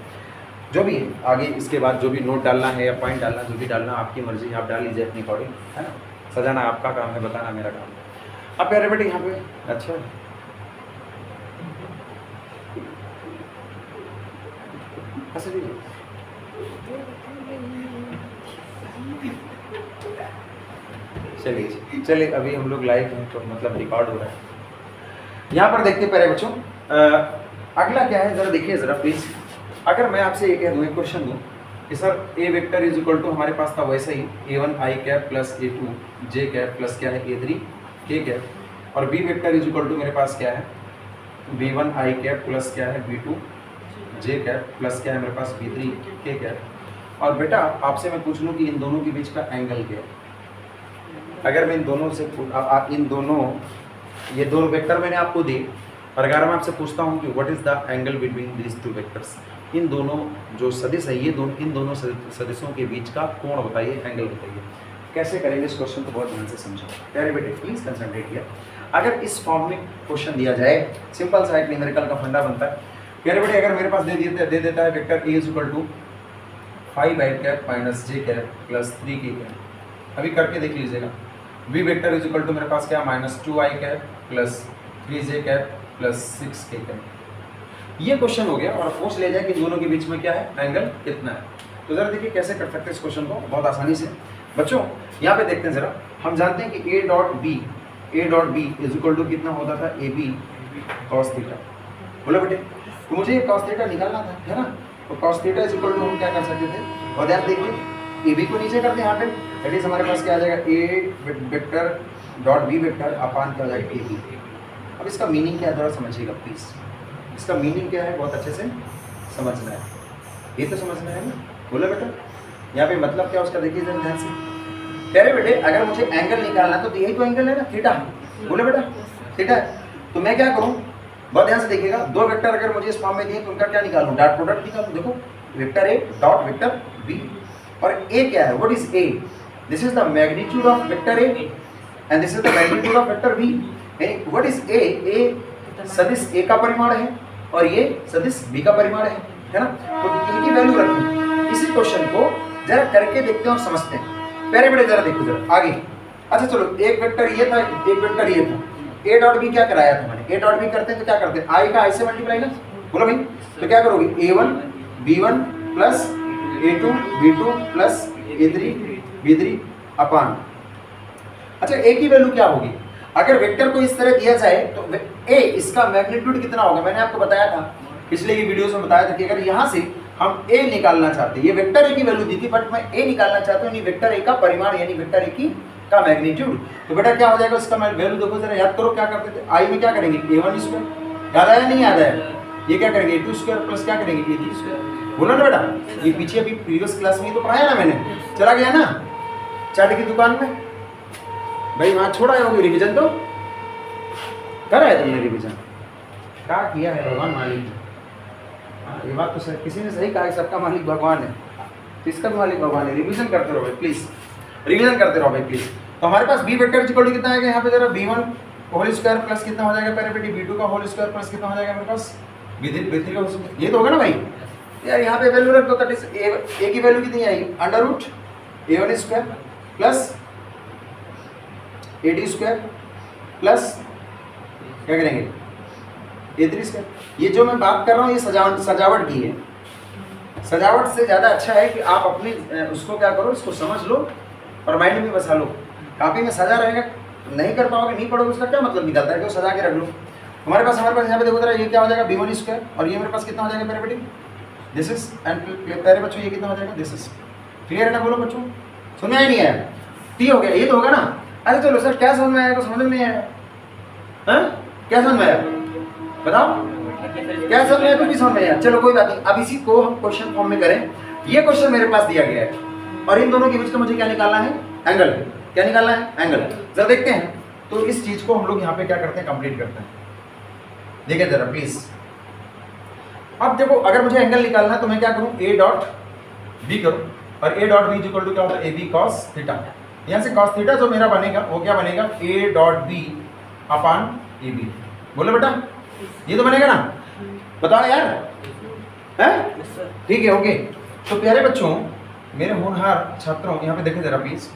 S1: जो भी है आगे इसके बाद जो भी नोट डालना है या पॉइंट डालना, जो भी डालना आपकी मर्जी, आप डाल लीजिए अपनी अकॉर्डिंग, है ना, सजाना आपका काम है, बताना मेरा काम है। अब प्यारे बेटे यहाँ पे अच्छा चलिए अभी हम लोग लाइव हैं तो मतलब रिकॉर्ड हो रहा है। यहाँ पर देखते प्यारे बच्चों, अगला क्या है जरा देखिए जरा प्लीज। अगर मैं आपसे ये कह दूँ, एक क्वेश्चन दूँ कि sir A vector is equal to, हमारे पास था वैसे ही A1 I cap plus A2 J cap plus क्या है A3 के कैप, और B vector is equal to मेरे पास क्या है B1 आई कैप प्लस क्या है B2 जे कैप प्लस क्या है मेरे पास B3 के कैप। और बेटा आपसे मैं पूछ लूँ कि इन दोनों के बीच का एंगल क्या है? अगर मैं इन दोनों से इन दोनों ये दोनों वेक्टर मैंने आपको दी, और अगर मैं आपसे पूछता हूँ कि what is the angle between these two vectors, इन दोनों जो सदिश है ये इन दोनों सदिशों के बीच का कोण बताइए, एंगल बताइए। कैसे करेंगे इस क्वेश्चन को बहुत ध्यान से समझो प्यारे बेटे, प्लीज़ कंसंट्रेट किया। अगर इस फॉर्म में क्वेश्चन दिया जाए, सिंपल सा एक न्यूमेरिकल का फंडा बनता है प्यारे बेटे। अगर मेरे पास दे देता है vector A is equal to 5 I cap minus J cap plus 3 K cap, अभी करके देख लीजिएगा। B vector is equal to मेरे पास क्या -2 I cap plus 3 J cap plus 6 K cap. ये क्वेश्चन हो गया, और पूछ ले जाए कि दोनों के बीच में क्या है, एंगल कितना है। तो जरा देखिए कैसे कर सकते हैं इस क्वेश्चन को बहुत आसानी से। बच्चों यहाँ पे देखते हैं जरा, हम जानते हैं कि A dot B is equal to कितना होता था, ए बी कॉस थीटा। बोलो बेटे, तो मुझे कॉस थीटा निकालना था, है ना। तो cos theta is equal to हम क्या कर सकते थे, और ध्यान देखिए ए बी को नीचे करते हैं यहाँ पे, दैट इज हमारे पास क्या आ जाएगा, ए वेक्टर डॉट बी वेक्टर अपान क्या हो जाएगा, ए बी। अब इसका मीनिंग क्या है जरा समझिएगा प्लीज, इसका मीनिंग क्या है बहुत अच्छे से समझना है, ये तो समझना है ना। बोला बेटा, यहाँ पे मतलब क्या उसका देखिए जरा ध्यान से। प्यारे बेटे, अगर मुझे एंगल निकालना तो यही तो एंगल है ना, थीटा। बोले बेटा थीटा है, तो मैं क्या करूँ, बहुत ध्यान से देखिएगा। दो वेक्टर अगर मुझे इस फॉर्म में दिए तो उनका क्या निकालूं, डॉट प्रोडक्ट निकालूं। देखो vector A dot vector B, और ए क्या है, what is A, this is the magnitude of vector A and this is the magnitude of vector B. What is A, A सदिश ए का परिमाण है और ये सदिश बी का परिमाण है ना। तो ए की वैल्यू रखें। इसी क्वेश्चन को जरा करके देखते हैं और समझते हैं। पहले बेटे जरा देखो जरा आगे। अच्छा चलो, एक वेक्टर ये था, एक वेक्टर ये था, ए डॉट बी क्या कराया था मैंने, ए डॉट बी करते हैं तो क्या करते हैं, आई का आई से मल्टीप्लाई ना। बोलो भाई, तो क्या करोगे, a1 b1 plus a2 b2 plus a3 b3 अपान। अच्छा ए की वैल्यू क्या होगी, अगर वेक्टर को इस तरह दिया जाए तो ए इसका मैग्नीट्यूड कितना होगा, मैंने आपको बताया था पिछले की वीडियोस में बताया था कि अगर यहाँ से हम ए निकालना चाहते हैं, ये वेक्टर ए की वैल्यू दी थी बट मैं ए निकालना चाहता हूँ, वेक्टर ए का परिमाण यानी वेक्टर ए की का मैग्नीट्यूड, तो बेटा क्या हो जाएगा उसका वैल्यू। देखो जरा याद करो क्या करते थे, आई में क्या करेंगे a1 स्क्वायर, याद आया नहीं याद आया, ये क्या करेंगे a2 स्क्वायर प्लस क्या करेंगे a3 स्क्वायर। बोला ना बेटा, ये पीछे अभी प्रीवियस क्लास में तो पढ़ाया ना मैंने, चला गया ना चाट की दुकान में भाई, वहाँ छोड़ा है होगी रिविजन, तो कर आए तुमने रिविजन, क्या किया है भगवान मालिक। ये बात तो सर किसी ने सही कहा है, सबका मालिक भगवान है, तो इसका मालिक भगवान है। रिवीजन करते रहो भाई प्लीज, रिवीजन करते रहो भाई प्लीज। तो हमारे पास बी वेक्टर इक्वल टू कितना आएगा यहाँ पे जरा, b1 होल स्क्वायर प्लस कितना हो जाएगा पहले बेटी, b2 का होल स्क्वायर प्लस कितना हो जाएगा मेरे पास, b3 का होल स्क्वायर। ये तो होगा ना भाई यार, यहाँ पे वैल्यू रख दो, दैट इज ए की वैल्यू कितनी आएगी, under root a1 square plus a2 square plus क्या करेंगे a3 स्क्वायर। ये जो मैं बात कर रहा हूँ ये सजावट की है, सजावट से ज़्यादा अच्छा है कि आप अपनी उसको क्या करो, इसको समझ लो और माइंड में बसा लो। कॉपी में सजा रहेगा, नहीं कर पाओगे, नहीं पढ़ोगे, उसका क्या मतलब निकलता है कि वो सजा के रख लो। हमारे पास यहाँ पे देखो जरा, ये क्या हो जाएगा b1 स्क्वायर, और ये मेरे पास कितना हो जाएगा मेरे बेटी, दिस इज, एंड प्यारे बच्चों ये कितना हो जाएगा, दिस इज। क्लियर है ना, बोलो बच्चों, समझ में आया नहीं आया, टी हो गया, ये तो होगा ना। अरे चलो सर क्या समझ में आया, समझ में नहीं आया, क्या समझ में आया बताओ, क्या समझ में आया, कुछ भी समझ में आया, चलो कोई बात नहीं। अब इसी को हम क्वेश्चन फॉर्म में करें। ये क्वेश्चन मेरे पास दिया गया है और इन दोनों के बीच का मुझे क्या निकालना है, एंगल। क्या निकालना है, एंगल। जरा देखते हैं, तो इस चीज को हम लोग यहाँ पे क्या करते हैं, कंप्लीट करते हैं। देखिए जरा प्लीज, अब देखो अगर मुझे एंगल निकालना है तो मैं क्या करूँ, ए डॉट बी करूँ, और A dot B equal to क्या होता है, ए बी कॉस थीटा। यहाँ से कॉस थीटा जो मेरा बनेगा वो क्या बनेगा, A dot B upon A B. बोलो बेटा ये तो बनेगा ना, बताओ यार, है ठीक है, ओके। तो प्यारे बच्चों, मेरे होनहार छात्रों, यहाँ पे देखें जरा प्लीज।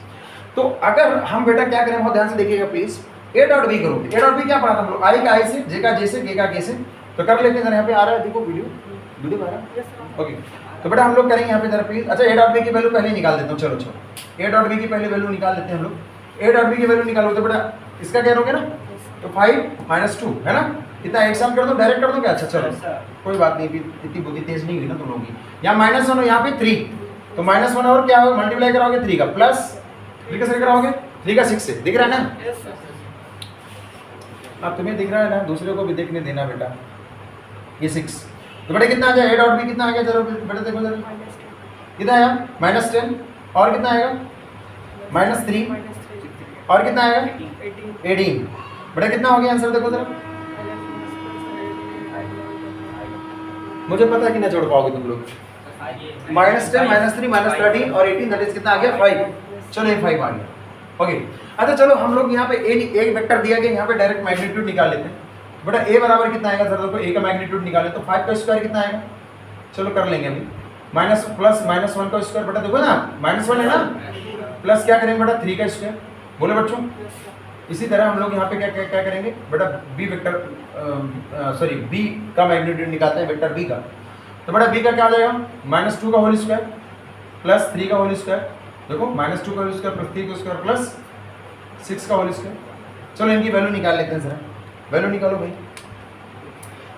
S1: तो अगर हम बेटा क्या करें, बहुत ध्यान से देखिएगा प्लीज, ए डॉट बी करो। ए डॉट बी क्या पढ़ा था हम लोग, आई का आई से, जे का जे से, के का के से, तो कर लेते हैं जरा। यहाँ पे आ रहा है देखो वीडियो आ रहा है, ओके। तो बेटा हम लोग करेंगे यहाँ पे जरा प्लीज। अच्छा ए डॉट बी की वैल्यू पहले निकाल देता हूँ, चलो ए डॉट बी की पहले वैल्यू निकाल देते हैं हम लोग। ए डॉट बी की वैल्यू निकालो तो बेटा इसका क्या करोगे ना, तो 5 - 2 है ना, कितना एक साथ कर दो, डायरेक्ट कर दो क्या, अच्छा चलो कोई बात नहीं, इतनी बुद्धि तेज नहीं हुई ना तुम लोगों की। यहाँ -1 यहाँ पे 3, तो -1 और क्या होगा, मल्टीप्लाई कराओगे 3 का, प्लस 3 का 6 कराओगे, 3 का 6 से, दिख रहा है ना। अब तुम्हें दिख रहा है ना, दूसरे को भी देखने देना बेटा। ये 6 तो बेटा कितना आ जाए, ए डॉट बी कितना आ गया, चलो बेटा देखो जरा कितना आया, -10, और कितना आएगा -3, और कितना आएगा 18। बेटा कितना हो गया आंसर, देखो जरा, मुझे पता है कि ना जोड़ पाओगे तुम लोग। -10, -3, -13 और 18, दैट इज कितना आ गया 5। चलो ये 5 आ गया, ओके। अच्छा चलो हम लोग यहाँ पे एक वेक्टर दिया गया, यहाँ पे डायरेक्ट मैग्नीट्यूड निकाल लेते हैं। बेटा ए बराबर कितना आएगा सर, देखो ए का मैग्नीट्यूड निकाले तो 5 का स्क्वायर कितना आएगा, चलो कर लेंगे अभी। -1 का स्क्वायर, बेटा देखो ना -1 है ना, प्लस क्या करेंगे बेटा 3 का स्क्वायर। बोले बच्चों इसी तरह हम लोग यहाँ पे क्या करेंगे बेटा, बी वेक्टर सॉरी बी का मैग्नीट्यूड निकालते हैं वेक्टर बी का। तो बेटा बी का क्या हो जाएगा, -2 का होल स्क्वायर प्लस 3 का होल स्क्वायर देखो -2 का होल स्क्वायर प्लस 3 का स्क्वायर प्लस 6 का होल स्क्वायर। चलो इनकी वैल्यू निकाल लेते हैं जरा, वैल्यू निकालो भाई।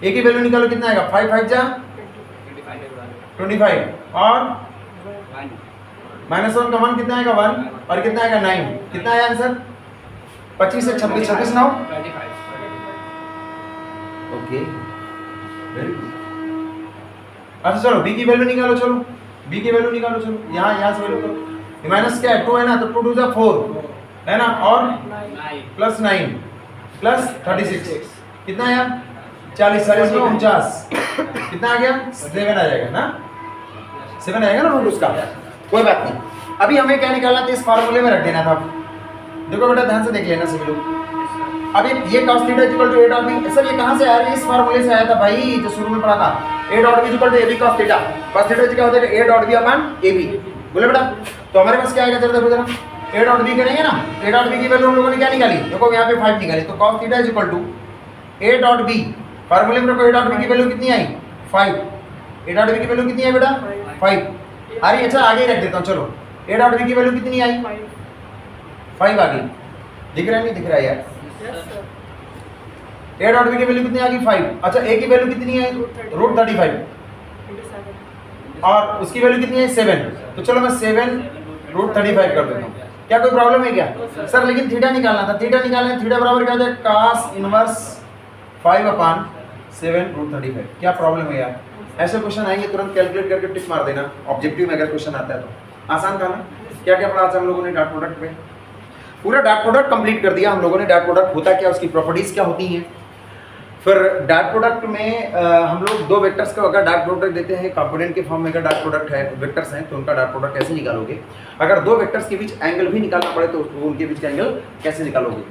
S1: एक ही वैल्यू निकालो, कितना आएगा 5 5 जा 25 और -1 का 1 कितना आएगा 1 और कितना आएगा 9, कितना आया आंसर 25 से 26 26 9 ओके वेरी गुड। अच्छा चलो b की वैल्यू निकालो, चलो b की वैल्यू निकालो, चलो यहाँ से वैल्यू करो। माइनस क्या है 2 है ना, तो 2 2 जा 4 है ना, और प्लस 9 प्लस 36 कितना आया 40 40 में 49 कितना आ गया 7 आ जाएगा ना, 7 आएगा ना रूट उसका। कोई बात नहीं, अभी हमें क्या निकालना था, इस फार्मूले में रख देना था। देखो बेटा ध्यान से देख लेना सभी लोग। अभी ये cos theta equal to a dot b, sir ये कहाँ से आया, इस फार्मूले से आया था भाई जो शुरू में पढ़ा था, a dot b equal to ab cos theta. cos theta क्या होता है a dot b upon ab, बोले बेटा। तो हमारे पास क्या आएगा, जरा देखो जरा, a डॉट b करेंगे ना, a डॉट b की वैल्यू हम लोगों ने क्या निकाली, देखो यहाँ पे 5 निकाली, तो cos theta is equal to a dot b, फार्मूले में रखो a डॉट b की वैल्यू कितनी आई 5, a डॉट b की वैल्यू कितनी है बेटा 5। अरे अच्छा आगे रख देता हूँ, चलो a डॉट b की वैल्यू कितनी आई 5 आ गई, दिख रहा है नहीं दिख रहा है यार, a डॉट b की वैल्यू कितनी आ गई 5। अच्छा a की वैल्यू कितनी है √35 और उसकी वैल्यू कितनी है 7, तो चलो मैं 7 √35 कर देता हूँ। क्या कोई प्रॉब्लम है क्या सर, लेकिन थीटा निकालना था, थीटा निकालना है, थीटा बराबर क्या हो जाए cos इनवर्स 5 अपॉन 7 √35। क्या प्रॉब्लम है यार, ऐसे क्वेश्चन आएंगे तुरंत कैलकुलेट करके टिक मार देना, ऑब्जेक्टिव में अगर क्वेश्चन आता है तो। आसान था ना। क्या क्या पढ़ा आज हम लोगों ने डॉट प्रोडक्ट में, पूरा डॉट प्रोडक्ट कंप्लीट कर दिया हम लोगों ने। डॉट प्रोडक्ट होता क्या, उसकी प्रॉपर्टीज क्या होती हैं, फिर डॉट प्रोडक्ट में हम लोग दो वेक्टर्स का अगर डॉट प्रोडक्ट देते हैं, कंपोनेंट के फॉर्म में अगर डॉट प्रोडक्ट है, वेक्टर्स हैं, तो उनका डॉट प्रोडक्ट कैसे निकालोगे। अगर दो वेक्टर्स के बीच एंगल भी निकालना पड़े तो उनके बीच का एंगल कैसे निकालोगे।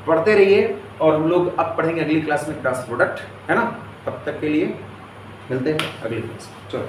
S1: पढ़ते रहिए और हम लोग अब पढ़ेंगे अगली क्लास में क्रॉस प्रोडक्ट, है ना। तब तक के लिए मिलते हैं अगली क्लास में, चलो।